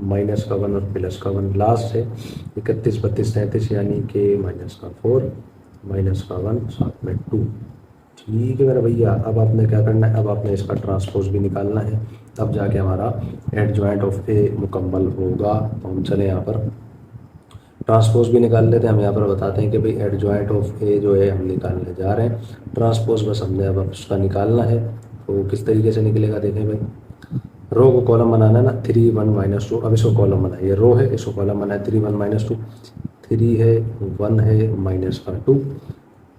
माइनस का 1 और प्लस का 1, लास्ट है 31 32 33, यानी कि माइनस का 4, माइनस का 1, साथ में 2, ठीक है मेरा भैया। अब आपने क्या करना है, अब आपने इसका ट्रांसपोज भी निकालना है, तब जाके हमारा एडजॉइंट ऑफ ए मुकम्मल होगा। तो हम चले यहाँ पर ट्रांसपोज भी निकाल लेते हैं। हम यहाँ पर बताते हैं कि भाई एडजॉइंट ऑफ ए जो है हम निकालने जा रहे हैं, ट्रांसपोज बस हमने अब उसका निकालना है। तो किस तरीके से निकलेगा, देखें भाई, रो को कॉलम बनाना है ना, 3 1 -2, अब इसको कॉलम बनाए, ये रो है, इसको कॉलम बनाए, 3 1 -2, 3 है, 1 है, माइनस का 2,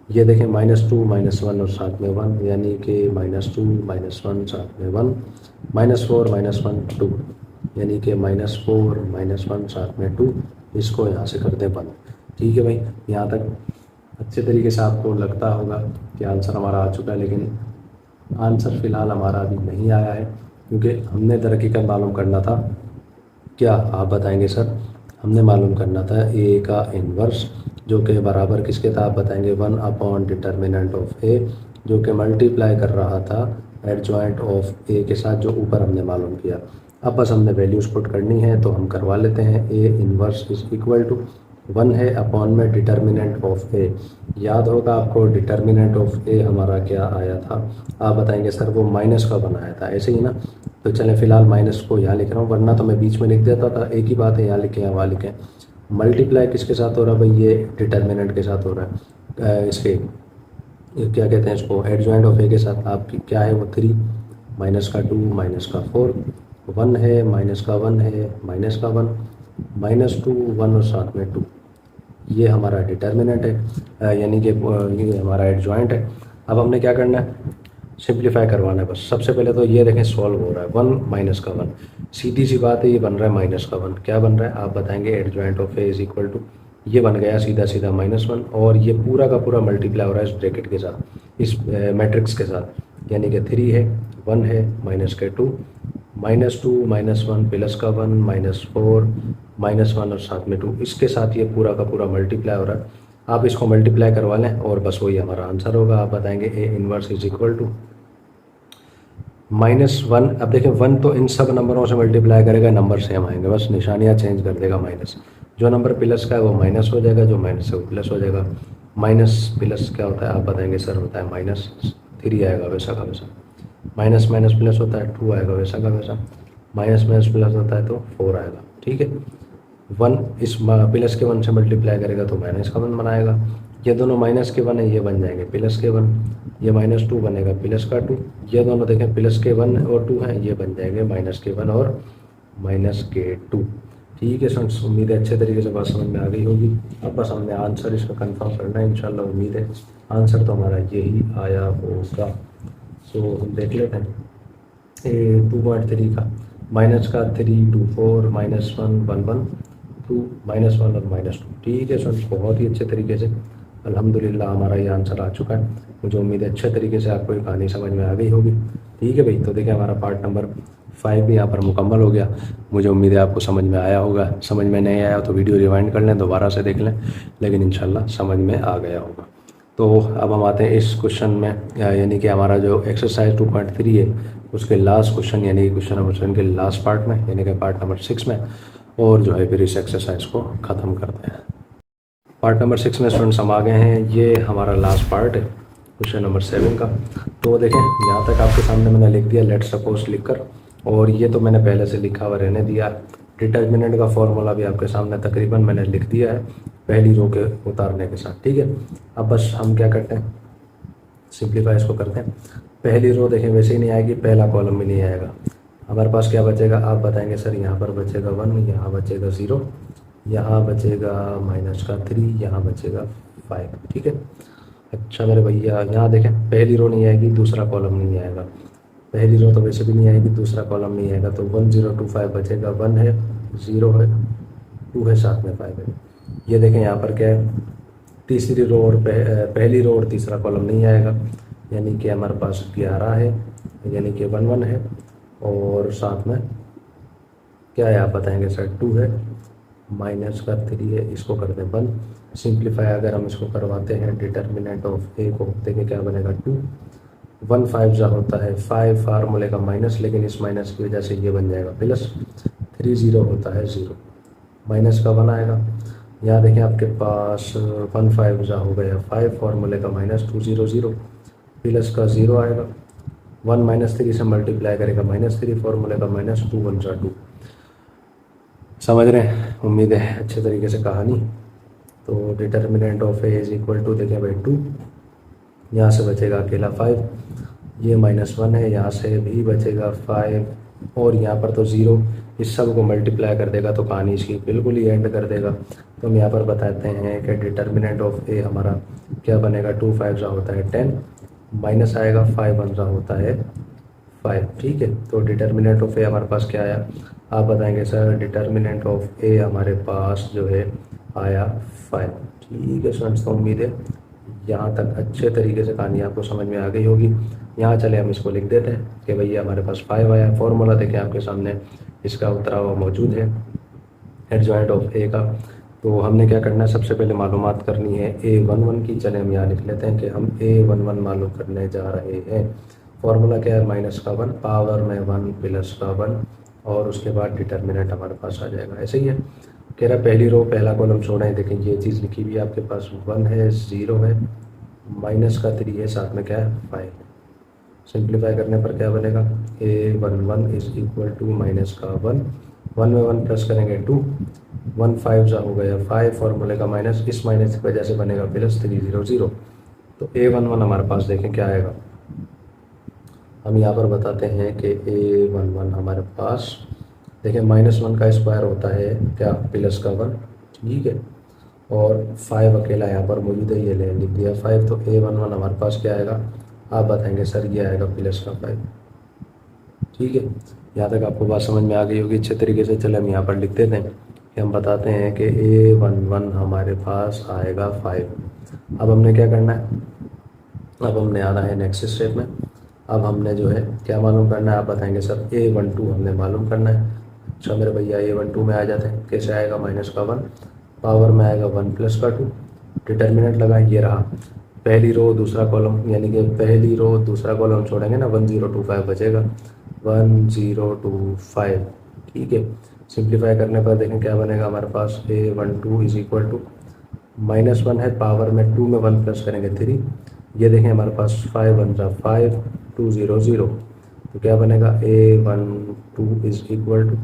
ये देखें -2 -1 और साथ में 1, यानी कि -2 -1 साथ में 1, -4 -1 2, यानी कि -4 -1 साथ में 2, इसको यहाँ से कर दें बंद, ठीक है भाई। यहाँ तक अच्छे तरीके से आपको लगता होगा कि आंसर हमारा आ चुका है, लेकिन आंसर फ़िलहाल हमारा अभी नहीं आया है, क्योंकि हमने दरहकीकत मालूम करना था, क्या आप बताएंगे सर, हमने मालूम करना था ए का इन्वर्स, जो कि बराबर किसके था, आप बताएंगे 1 अपॉन डिटर्मिनेंट ऑफ ए, जो कि मल्टीप्लाई कर रहा था एडजॉइंट ऑफ ए के साथ, जो ऊपर हमने मालूम किया। अब बस हमने वैल्यूज़ पुट करनी है, तो हम करवा लेते हैं। A inverse is equal to 1 है अपॉन में डिटर्मिनेंट ऑफ ए, याद होगा आपको डिटर्मिनेंट ऑफ ए हमारा क्या आया था, आप बताएंगे सर वो माइनस का बनाया था, ऐसे ही ना। तो चलें फ़िलहाल माइनस को यहाँ लिख रहा हूँ, वरना तो मैं बीच में लिख देता था, एक ही बात है, यहाँ लिखें या वहाँ लिखें। मल्टीप्लाई किसके साथ हो रहा है भाई, ये डिटर्मिनेंट के साथ हो रहा है, इसके क्या कहते हैं इसको, एडजॉइंट ऑफ ए के साथ। आपकी क्या है वो 3, माइनस का 2, माइनस का 4, 1 है, माइनस का 1 है, माइनस का 1, -2 1 और साथ में 2, ये हमारा डिटर्मिनेंट है। यानी कि ये हमारा एडजॉइंट है। अब हमने क्या करना है, सिंप्लीफाई करवाना है बस। सबसे पहले तो ये देखें सॉल्व हो रहा है, 1 माइनस का 1, सीधी सी बात है, ये बन रहा है माइनस का 1। क्या बन रहा है आप बताएंगे, adjoint of A is equal to, ये बन गया सीधा सीधा -1, और ये पूरा का पूरा मल्टीप्लाई हो रहा है इस ब्रैकेट के साथ, इस मैट्रिक्स के साथ, यानी कि 3 है, 1 है, माइनस के 2, -2 -1 प्लस का 1 -4 -1 और साथ में 2, इसके साथ ये पूरा का पूरा मल्टीप्लाई हो रहा है। आप इसको मल्टीप्लाई करवा लें और बस वही हमारा आंसर होगा। आप बताएंगे A inverse is equal to -1। अब देखिए 1 तो इन सब नंबरों से मल्टीप्लाई करेगा, नंबर सेम आएंगे, बस निशानियाँ चेंज कर देगा माइनस। जो नंबर प्लस का है वो माइनस हो जाएगा, जो माइनस है वो प्लस हो जाएगा। माइनस प्लस क्या होता है आप बताएंगे सर, होता है -3 आएगा वैसा का वैसा, माइनस माइनस प्लस होता है 2 आएगा वैसा का वैसा, माइनस माइनस प्लस होता है तो 4 आएगा। ठीक है, 1 इस प्लस के 1 से मल्टीप्लाई करेगा तो माइनस का 1 बनाएगा। ये दोनों माइनस के 1 है, ये बन जाएंगे प्लस के 1, ये -2 बनेगा प्लस का 2, ये दोनों देखें प्लस के 1 और 2 हैं, ये बन जाएंगे माइनस के 1 और माइनस के 2। ठीक है फ्रेंड्स, उम्मीद है अच्छे तरीके से बात समझ में आ गई होगी। अब बस हमने आंसर इसका कंफर्म करना है, इंशाल्लाह उम्मीद है आंसर तो हमारा यही आया होगा। सो हम देख लेते हैं 2.3 का, माइनस का 3 2 4 -1 1 1 2 -1 और -2। ठीक है फ्रेंड्स, बहुत ही अच्छे तरीके से अल्हम्दुलिल्लाह हमारा ये आंसर आ चुका है। मुझे उम्मीद है अच्छे तरीके से आपको ये कहानी समझ में आ गई होगी। ठीक है भाई, तो देखिए हमारा पार्ट नंबर 5 भी यहाँ पर मुकम्मल हो गया। मुझे उम्मीद है आपको समझ में आया होगा। समझ में नहीं आया तो वीडियो रिवाइंड कर लें, दोबारा से देख लें, लेकिन इंशाल्लाह समझ में आ गया होगा। तो अब हम आते हैं इस क्वेश्चन में, यानी कि हमारा जो एक्सरसाइज 2.3 है उसके लास्ट क्वेश्चन, यानी कि क्वेश्चन नंबर 7 के लास्ट पार्ट में, यानी कि पार्ट नंबर 6 में, और जो है फिर इस एक्सरसाइज को ख़त्म करते हैं। पार्ट नंबर 6 में स्टूडेंट्स हम आ गए हैं, ये हमारा लास्ट पार्ट है क्वेश्चन नंबर 7 का। तो देखें यहाँ तक आपके सामने मैंने लिख दिया लेट सपोज लिखकर, और ये तो मैंने पहले से लिखा हुआ रहने दिया। डिटर्मिनेंट का फॉर्मूला भी आपके सामने तकरीबन मैंने लिख दिया है पहली रो के उतारने के साथ। ठीक है, अब बस हम क्या करते हैं, सिंप्लीफाई इसको करते हैं। पहली रो देखें वैसे ही नहीं आएगी, पहला कॉलम भी नहीं आएगा। हमारे पास क्या बचेगा आप बताएंगे सर, यहाँ पर बचेगा 1, यहाँ बचेगा 0, यहाँ बचेगा -3, यहाँ बचेगा 5। ठीक है, अच्छा मेरे भैया यहाँ देखें पहली रो नहीं आएगी, दूसरा कॉलम नहीं आएगा, पहली रो तो वैसे भी नहीं आएगी, दूसरा कॉलम नहीं आएगा, तो 1 0 2 5 बचेगा। 1 है, 0 है, 2 है, साथ में 5 है। ये देखें यहाँ पर क्या है, तीसरी रो और पहली रो और तीसरा कॉलम नहीं आएगा, यानी कि हमारे पास 11 है, यानी कि 1 1 है, और साथ में क्या है आप बताएंगे सर, 2 है, माइनस का 3 है, इसको कर दें बंद। सिंप्लीफाई अगर हम इसको करवाते हैं डिटर्मिनेंट ऑफ ए को, देखें क्या बनेगा 2, 1 5 जा होता है 5, फार्मूले का माइनस, लेकिन इस माइनस की वजह से ये बन जाएगा प्लस, 3 0 होता है 0, माइनस का 1 आएगा। यहाँ देखें आपके पास 1 5 जा हो गया 5, फार्मूले का -2 0 0, प्लस का 0 आएगा, 1 -3 से मल्टीप्लाई करेगा -3, फार्मूले का -2 1 जा 2। समझ रहे हैं उम्मीद है अच्छे तरीके से कहानी। तो determinant of A is equal to देखें भाई 2, यहाँ से बचेगा अकेला 5, ये -1 है, यहाँ से भी बचेगा 5, और यहाँ पर तो 0, इस सब को मल्टीप्लाई कर देगा तो कहानी इसकी बिल्कुल ही एंड कर देगा। तो हम यहाँ पर बताते हैं कि डिटर्मिनेंट ऑफ ए हमारा क्या बनेगा, 2 5 जा होता है 10, माइनस आएगा 5 1 जा होता है 5। ठीक है, तो डिटर्मिनेंट ऑफ ए हमारे पास क्या आया आप बताएंगे सर, डिटर्मिनेंट ऑफ ए हमारे पास जो है आया 5। ठीक है स्टूडेंट्स, तो उम्मीद है यहाँ तक अच्छे तरीके से कहानी आपको समझ में आ गई होगी। यहाँ चले हम इसको लिख देते हैं कि भैया हमारे पास 5 आया। फॉर्मूला देखें आपके सामने इसका उतरा हुआ मौजूद है एडजॉइंट ऑफ ए का। तो हमने क्या करना है, सबसे पहले मालूमात करनी है A11 की। चले हम यहाँ लिख लेते हैं कि हम A11 मालूम करने जा रहे हैं। फॉर्मूला क्या है, माइनस का 1, पावर में 1 प्लस का 1, और उसके बाद डिटर्मिनेंट हमारे पास आ जाएगा। ऐसे ही है, कह रहा पहली रो पहला कॉलम छोड़ें। देखें ये चीज़ लिखी हुई है आपके पास, 1 है, 0 है, माइनस का 3 है, साथ में क्या है 5। सिंप्लीफाई करने पर क्या बनेगा, A11 is equal to minus का 1, 1 में 1 प्लस करेंगे 2, 1 5 जा हो गया 5, फॉर्मूले का माइनस, इस माइनस की वजह से बनेगा प्लस 3 0 0। तो A11 हमारे पास देखें क्या आएगा, हम यहाँ पर बताते हैं कि A11 हमारे पास देखें -1 का स्क्वायर होता है क्या, प्लस का 1। ठीक है, और 5 अकेला यहाँ पर मौजूद है, ये ले लिख दिया 5। तो A11 हमारे पास क्या आएगा, आप बताएंगे सर ये आएगा प्लस का 5। ठीक है, यहाँ तक आपको बात समझ में आ गई होगी अच्छे तरीके से। चले हम यहाँ पर लिख देते हैं कि हम बताते हैं कि A11 हमारे पास आएगा 5। अब हमने क्या करना है, अब हमने आना है नेक्स्ट स्टेप में। अब हमने जो है क्या मालूम करना है, आप बताएंगे सर A12 हमने मालूम करना है। अच्छा मेरे भैया A12 में आ जाते हैं, कैसे आएगा, माइनस का 1, पावर में आएगा 1 प्लस का 2, डिटर्मिनेंट लगाएं, ये रहा पहली रो दूसरा कॉलम, यानी कि पहली रो दूसरा कॉलम छोड़ेंगे ना, 1025 बचेगा, 1025। ठीक है, सिंप्लीफाई करने पर देखें क्या बनेगा हमारे पास, A12 इज इक्वल टू -1 है, पावर में 2 में 1 प्लस करेंगे 3, ये देखें हमारे पास 5 1 जा 5 2 0 0, तो क्या बनेगा A12 इज इक्वल टू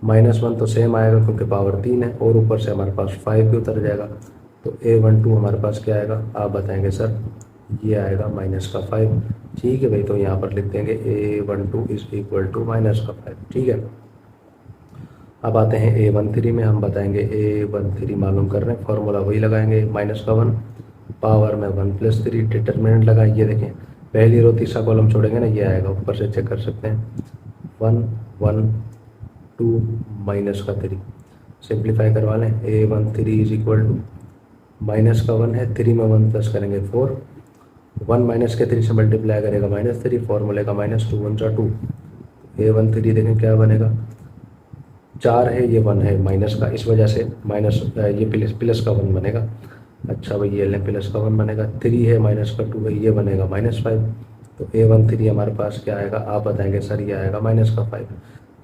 -1 तो सेम आएगा क्योंकि पावर 3 है, और ऊपर से हमारे पास 5 भी उतर जाएगा, तो A12 हमारे पास क्या आएगा, आप बताएंगे सर ये आएगा -5। ठीक है भाई, तो यहाँ पर लिख देंगे A12 इज इक्वल टू -5। ठीक है, अब आते हैं A13 में, हम बताएंगे A13 मालूम कर रहे हैं, फॉर्मूला वही लगाएंगे, -1 पावर में 1 प्लस 3, डिटर्मिनेंट लगाएं, ये देखें पहली रो तीसरा कॉलम छोड़ेंगे ना, ये आएगा, ऊपर से चेक कर सकते हैं 1 1 2 -3, सिंप्लीफाई करवा लें, A13 इज इक्वल टू -1 है, 3 में 1 प्लस करेंगे 4, 1 माइनस के 3 से मल्टीप्लाई करेगा -3, फॉर्मूले का -2 1 जा 2, A13 देखें क्या बनेगा, 4 है ये 1 है माइनस का, इस वजह से माइनस ये प्लस का 1 बनेगा। अच्छा भाई ये लें प्लस का 1 बनेगा, 3 है माइनस का 2 है, ये बनेगा -5। तो A13 हमारे पास क्या आएगा, आप बताएंगे सर ये आएगा -5।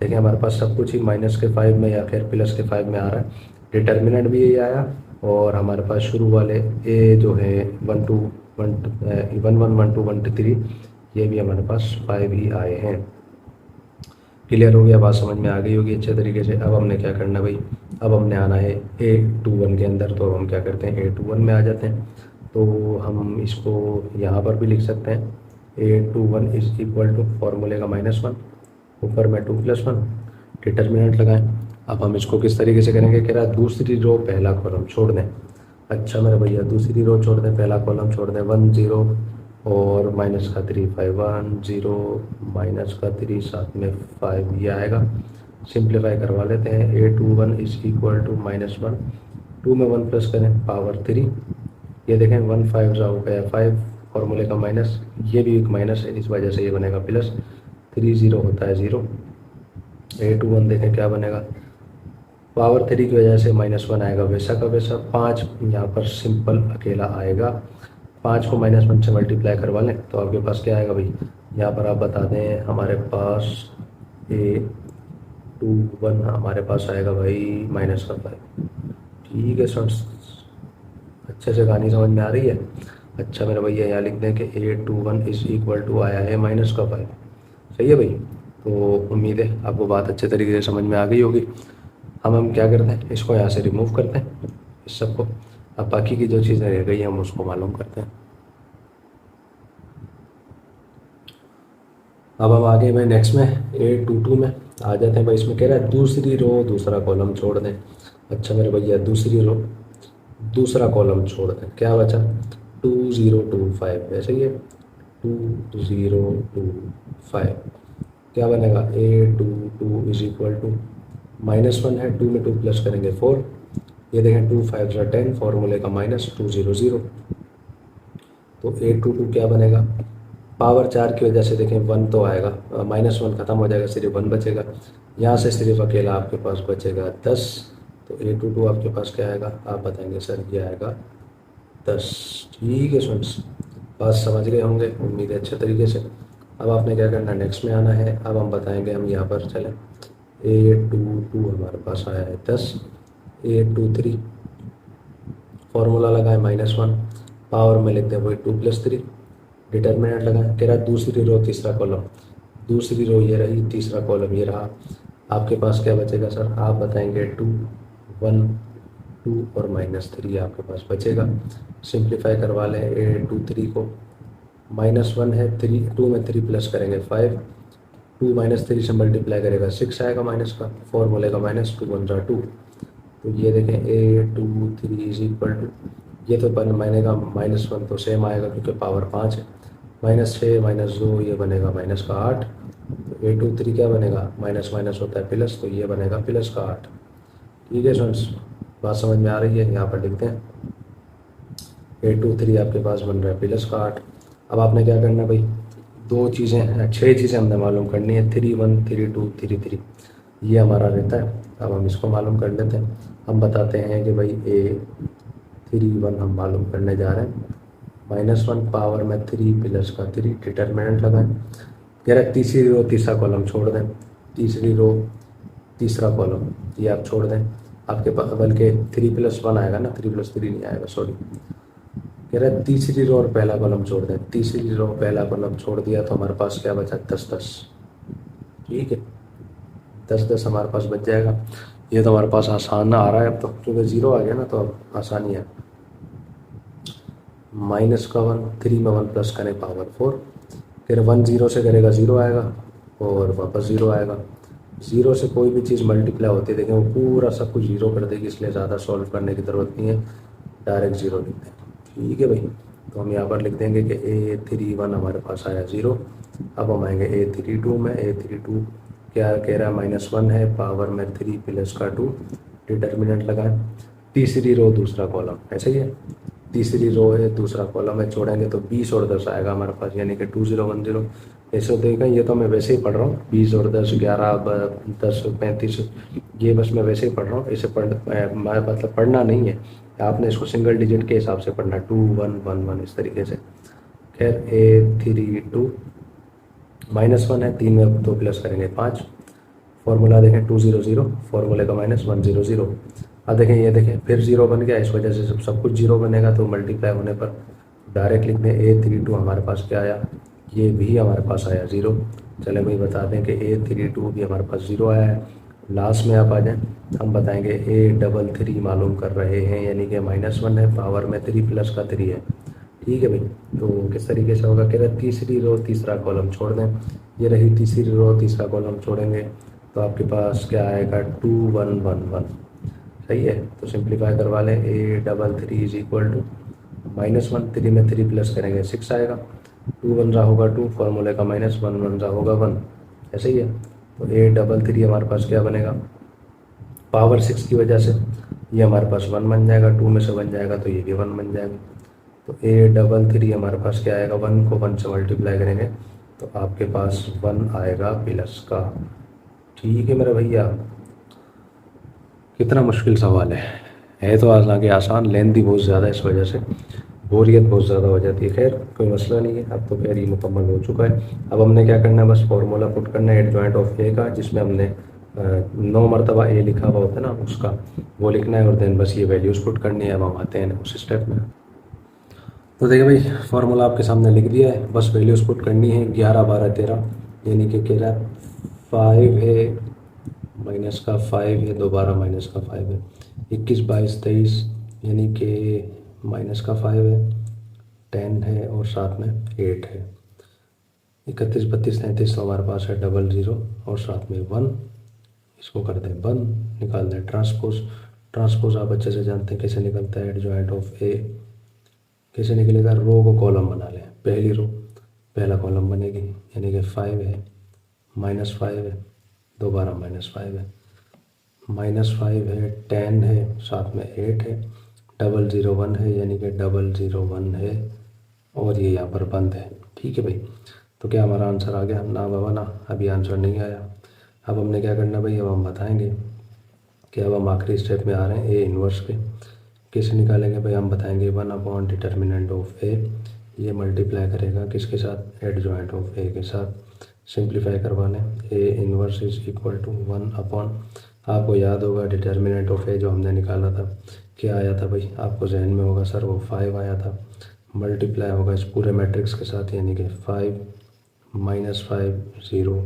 देखिए हमारे पास सब कुछ ही -5 में या फिर +5 में आ रहा है, डिटर्मिनेंट भी यही आया, और हमारे पास शुरू वाले ए जो है 1 2 1 1 2 1 3, ये भी हमारे पास 5 ही आए हैं। क्लियर हो गया, बात समझ में आ गई होगी अच्छे तरीके से। अब हमने क्या करना भाई, अब हमने आना है A21 के अंदर, तो हम क्या करते हैं A21 में आ जाते हैं। तो हम इसको यहाँ पर भी लिख सकते हैं, A21 इज इक्वल टू फॉर्मूले का -1, ऊपर में 2 + 1, डिटर्मिनेंट लगाएं। अब हम इसको किस तरीके से करेंगे, कह रहा है दूसरी रो पहला कॉलम छोड़ दें। अच्छा मेरे भैया दूसरी रो छोड़ दें, पहला कॉलम छोड़ दें, 1 0 और -3 5 1 0 -3 साथ में 5, ये आएगा। सिंप्लीफाई करवा लेते हैं, A21 इज इक्वल टू -1, 2 में 1 प्लस करें पावर 3, ये देखें 1 5 जा हो गया 5, फॉर्मूले का माइनस, ये भी एक माइनस है, इस वजह से ये बनेगा प्लस, 3 0 होता है 0। A21 देखें क्या बनेगा, पावर 3 की वजह से -1 आएगा, वैसा का वैसा, 5 यहाँ पर सिंपल अकेला आएगा, 5 को -1 से मल्टीप्लाई करवा लें तो आपके पास क्या आएगा भाई, यहाँ पर आप बता दें हमारे पास A21 हमारे पास आएगा भाई -5। ठीक है सर, अच्छे से कहानी समझ में आ रही है। अच्छा मेरा भैया यहाँ लिख दें कि A21 इज इक्वल टू आया है -5। सही है भाई, तो उम्मीद है आपको बात अच्छे तरीके से समझ में आ गई होगी। हम क्या करते हैं, इसको यहाँ से रिमूव करते हैं इस सबको, अब बाकी की जो चीज़ें रह गई हम उसको मालूम करते हैं। अब हम आगे भाई नेक्स्ट में A22 में आ जाते हैं भाई, इसमें कह रहा है दूसरी रो दूसरा कॉलम छोड़ दें। अच्छा मेरे भैया दूसरी रो दूसरा कॉलम छोड़ दें, क्या बचा 2025, ऐसे ही है 2025, क्या बनेगा A22 इज इक्वल टू -1 है, 2 में 2 प्लस करेंगे 4, ये देखें 2 5 जा 10, फॉर्मूले का -2 0 0, तो A22 क्या बनेगा, पावर 4 की वजह से देखें 1 तो आएगा, -1 खत्म हो जाएगा, सिर्फ 1 बचेगा, यहाँ से सिर्फ अकेला आपके पास बचेगा 10, तो A22 आपके पास क्या आएगा, आप बताएंगे सर ये आएगा 10। ठीक है स्टूडेंट्स, बात समझ गए होंगे उम्मीद है अच्छे तरीके से। अब आपने क्या करना है, नेक्स्ट में आना है। अब हम बताएंगे, हम यहाँ पर चलें, A22 हमारे पास आया है 10, A23 फॉर्मूला लगाएं -1, पावर में लिखते हैं वही 2 + 3, डिटर्मिनेंट लगाएं, कह रहा है दूसरी रो तीसरा कॉलम, दूसरी रो ये रही, तीसरा कॉलम ये रहा, आपके पास क्या बचेगा सर, आप बताएंगे 2 1 2 और -3 आपके पास बचेगा। सिंप्लीफाई करवा लें A23 को, -1 है, 3 2 में 3 प्लस करेंगे 5, 2 -3 से मल्टीप्लाई करेगा 6 आएगा माइनस का, फॉर्मूले का -2 1 जा 2, तो ये देखें A23 इज इक्वल टू, ये तो बनेगा -1 तो सेम आएगा क्योंकि पावर 5 है, -6 -2 ये बनेगा -8। तो A23 क्या बनेगा, माइनस माइनस होता है प्लस, तो ये बनेगा +8। ठीक है स्टूडेंट्स, बात समझ में आ रही है। यहाँ पर लिखते हैं A23 आपके पास बन रहा है +8। अब आपने क्या करना है भाई, 6 चीज़ें हमने मालूम करनी है, 3 1 3 2 3 3 ये हमारा रहता है। अब हम इसको मालूम कर लेते हैं। हम बताते हैं कि भाई A31 हम मालूम करने जा रहे हैं, -1 पावर में 3 प्लस का 3 डिटर्मिनेंट लगाएं। कह रहे तीसरी रो तीसरा कॉलम छोड़ दें, तीसरी रो तीसरा कॉलम ये आप छोड़ दें। आपके पास बल्कि 3+1 आएगा ना, 3+3 नहीं आएगा, सॉरी। कह रहे तीसरी रो और पहला कॉलम छोड़ दें, तीसरी रो पहला कॉलम छोड़ दिया तो हमारे पास क्या बचा, 10 10। ठीक है, 10 10 हमारे पास बच जाएगा। ये तो हमारे पास आसान आ रहा है अब तो, क्योंकि 0 आ गया ना तो अब आसानी है। -1 3 में 1 प्लस करें पावर 4, फिर 1 0 से करेगा 0 आएगा और वापस 0 आएगा। 0 से कोई भी चीज़ मल्टीप्लाई होती है देखें वो पूरा सब कुछ 0 कर देगी, इसलिए ज़्यादा सॉल्व करने की ज़रूरत नहीं है, डायरेक्ट 0 लिखते हैं। ठीक है भाई, तो हम यहाँ पर लिख देंगे कि A31 हमारे पास आया 0। अब हम आएंगे A32 में। A32 क्या कह रहा है, -1 है, पावर में 3 प्लस का 2, डिटर्मिनेंट लगाएं। तीसरी रो दूसरा कॉलम, ऐसे ही है, तीसरी रो है दूसरा कॉलम है, छोड़ेंगे तो 20 और 10 आएगा हमारे पास, यानी कि 2010। ऐसे देखें, ये तो मैं वैसे ही पढ़ रहा हूँ, 20 और 10 11 10 35, ये बस मैं वैसे ही पढ़ रहा हूँ, इसे मतलब पढ़ना नहीं है, आपने इसको सिंगल डिजिट के हिसाब से पढ़ना, 2 1 1 1 इस तरीके से। खैर A32 -1 है, 3 में 2 प्लस करेंगे 5। फॉर्मूला देखें 200, फॉर्मूले का -100। अब देखें, ये देखें फिर 0 बन गया, इस वजह से सब कुछ 0 बनेगा, तो मल्टीप्लाई होने पर डायरेक्ट लिख दें A32 हमारे पास क्या आया, ये भी हमारे पास आया 0। चले भाई बता दें कि A32 भी हमारे पास 0 आया है। लास्ट में आप आ जाएँ, हम बताएंगे A33 मालूम कर रहे हैं, यानी कि -1 है, पावर में 3 प्लस का 3 है। ठीक है भाई, तो किस तरीके से होगा, कह रहे तीसरी रो तीसरा कॉलम छोड़ दें। ये रही तीसरी रो तीसरा कॉलम छोड़ेंगे तो आपके पास क्या आएगा, 2 1 1 1। सही है, तो सिंप्लीफाई करवा लें। A33 इज इक्वल टू -1, 3 में 3 प्लस करेंगे 6 आएगा, 2 1 ज़ा होगा 2, फॉर्मूले का -1 1 ज़ा होगा 1। ऐसे ही है, तो A33 हमारे पास क्या बनेगा, पावर 6 की वजह से ये हमारे पास 1 बन जाएगा, 2 में से 1 जाएगा तो ये भी 1 बन जाएगा। तो A33 हमारे पास क्या आएगा, 1 को 1 से मल्टीप्लाई करेंगे तो आपके पास 1 आएगा प्लस का। ठीक है मेरे भैया, कितना मुश्किल सवाल है तो हालांकि आसान, लेंथी बहुत ज़्यादा है, इस वजह से बोरियत बहुत ज़्यादा हो जाती है। खैर कोई मसला नहीं है, अब तो खैर ये मुकम्मल हो चुका है। अब हमने क्या करना है, बस फार्मूला पुट करना है एडजॉइंट ऑफ ए का, जिसमें हमने 9 मरतबा ए लिखा हुआ होता है ना, उसका वो लिखना है और देन बस ये वैल्यूज़ पुट करनी है। अब हम आते हैं उस स्टेप में। तो देखिए भाई, फार्मूला आपके सामने लिख दिया है, बस वैल्यूज़ पुट करनी है। 11 12 13, यानी कि कह रहा है 5 है, माइनस का 5 है, दोबारा माइनस का 5 है, 21 22 23, यानी कि माइनस का 5 है, 10 है और साथ में 8 है, 31 32 33, तो हमारे पास है 00 और साथ में 1, इसको कर दें बंद, निकाल दें ट्रांसपोज। ट्रांसपोज आप अच्छे से जानते हैं कैसे निकलता है, एडजॉइंट ऑफ ए कैसे निकलेगा, रो को कॉलम बना लें, पहली रो पहला कॉलम बनेगी, यानी कि 5 है, -5 है, दोबारा -5 है, -5 है, 10 है, साथ में 8 है, 001 है, यानी कि 001 है और ये यहाँ पर बंद है। ठीक है भाई, तो क्या हमारा आंसर आ गया, ना बाबा ना, अभी आंसर नहीं आया। अब हमने क्या करना भाई, अब हम बताएंगे कि अब हम आखिरी स्टेप में आ रहे हैं ए इन्वर्स पे। कैसे निकालेंगे भाई, हम बताएंगे 1 डिटर्मिनेंट ऑफ ए, ये मल्टीप्लाई करेगा किसके साथ, एडजॉइंट ऑफ ए के साथ। सिंप्लीफाई करवाने, A inverse is equal to 1 आपको याद होगा डिटर्मिनेंट ऑफ ए जो हमने निकाला था क्या आया था भाई, आपको जहन में होगा सर वो 5 आया था, मल्टीप्लाई होगा इस पूरे मैट्रिक्स के साथ, यानी कि 5 -5 0,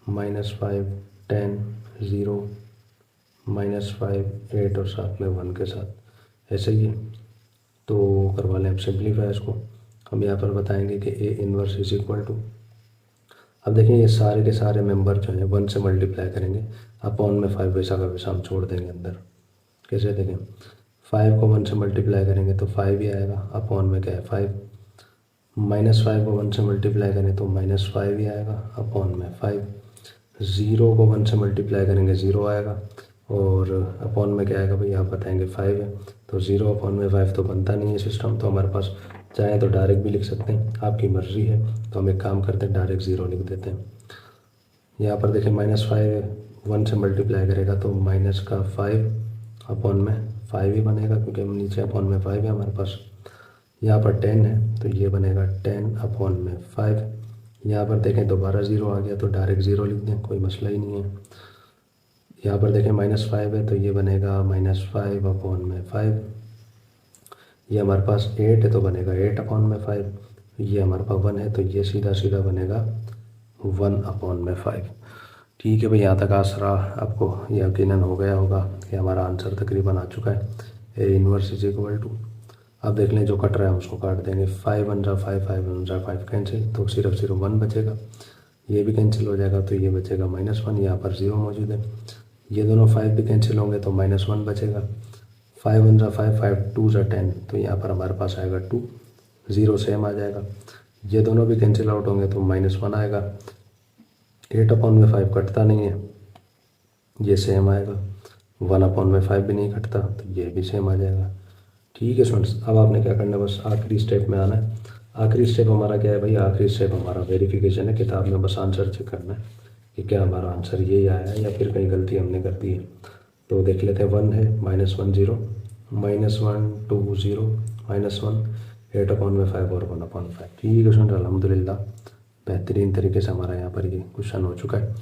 -5 10 0, -5 8 और साथ में 1 के साथ, ऐसे ही। तो करवा लें अब सिंप्लीफाई इसको। हम यहाँ पर बताएंगे कि A inverse is equal to, अब देखें ये सारे के सारे मेंबर जो हैं 1 से मल्टीप्लाई करेंगे, अपॉन में 5 वैसा का वैसा हम छोड़ देंगे अंदर, कैसे देखें, 5 को 1 से मल्टीप्लाई करेंगे तो 5 ही आएगा, अपॉन में क्या है 5। -5 को 1 से मल्टीप्लाई करें तो -5 ही आएगा, अपॉन में 5। 0 को 1 से मल्टीप्लाई करेंगे 0 आएगा, और अपॉन में क्या आएगा भाई आप बताएंगे 5 है। तो 0 अपॉन में 5 तो बनता नहीं है सिस्टम, तो हमारे पास चाहे तो डायरेक्ट भी लिख सकते हैं, आपकी मर्ज़ी है। तो हम एक काम करते हैं, डायरेक्ट 0 लिख देते हैं। यहाँ पर देखें -5 1 से मल्टीप्लाई करेगा तो माइनस का 5 अपॉन में 5 ही बनेगा, क्योंकि हम नीचे अपॉन में 5 है हमारे पास। यहाँ पर 10 है तो ये बनेगा 10 अपॉन में 5। यहाँ पर देखें दोबारा 0 आ गया तो डायरेक्ट 0 लिख दें, कोई मसला ही नहीं है। यहाँ पर देखें -5 है तो ये बनेगा -5 अपॉन में 5। ये हमारे पास 8 है तो बनेगा 8 अपॉन में 5। ये हमारे पास 1 है तो ये सीधा सीधा बनेगा 1 अपॉन में 5। ठीक है भाई, यहाँ तक आसरा आपको यकीनन हो गया होगा कि हमारा आंसर तकरीबन आ चुका है। A inverse is equal to, अब देख लें जो कट रहा है हम उसको काट देंगे। 5 1 जा 5, 5 1 जा 5 कैंसिल, तो सिर्फ 1 बचेगा। ये भी कैंसिल हो जाएगा तो ये बचेगा -1, यहाँ पर 0 मौजूद है। ये दोनों 5 भी कैंसिल होंगे तो -1 बचेगा। 5 1 जा 5, 5 2 जा 10, तो यहाँ पर हमारे पास आएगा 2, 0 सेम आ जाएगा। ये दोनों भी कैंसिल आउट होंगे तो -1 आएगा। 8 अपॉन में 5 कटता नहीं है, ये सेम आएगा। 1 अपॉन में 5 भी नहीं कटता तो ये भी सेम आ जाएगा। ठीक है स्टूडेंट्स, अब आपने क्या करना है, बस आखिरी स्टेप में आना है। आखिरी स्टेप हमारा क्या है भाई, आखिरी स्टेप हमारा वेरिफिकेशन है। किताब में बस आंसर चेक करना है कि क्या हमारा आंसर यही आया है या फिर कहीं गलती हमने कर दी है। तो देख लेते हैं, 1 है, -1 0, -1 2 0, -1 8 अपॉन में 5 और 1 अपॉन 5। ठीक है स्टूडेंट, अल्हम्दुलिल्लाह बेहतरीन तरीके से हमारा यहाँ पर ये क्वेश्चन हो चुका है,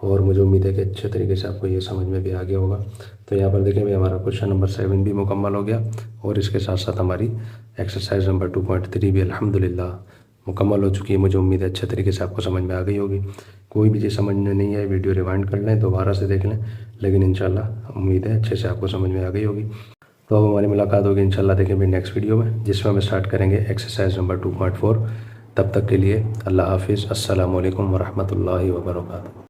और मुझे उम्मीद है कि अच्छे तरीके से आपको ये समझ में भी आ गया होगा। तो यहाँ पर देखें भाई, हमारा क्वेश्चन नंबर 7 भी मुकम्मल हो गया, और इसके साथ साथ हमारी एक्सरसाइज नंबर 2.3 भी अल्हम्दुलिल्लाह मुकम्मल हो चुकी है। मुझे उम्मीद है अच्छे तरीके से आपको समझ में आ गई होगी। कोई भी चीज़ समझ में नहीं आई, वीडियो रिवाइंड कर लें, दोबारा से देख लें, लेकिन इंशाल्लाह उम्मीद है अच्छे से आपको समझ में आ गई होगी। तो अब हमारी मुलाकात होगी इंशाल्लाह देखें भाई नेक्स्ट वीडियो में, जिसमें हम स्टार्ट करेंगे एक्सरसाइज नंबर 2.4। तब तक के लिए अल्लाह हाफिज़, अस्सलामु अलैकुम वरहमतुल्लाहि वबरकातुहू।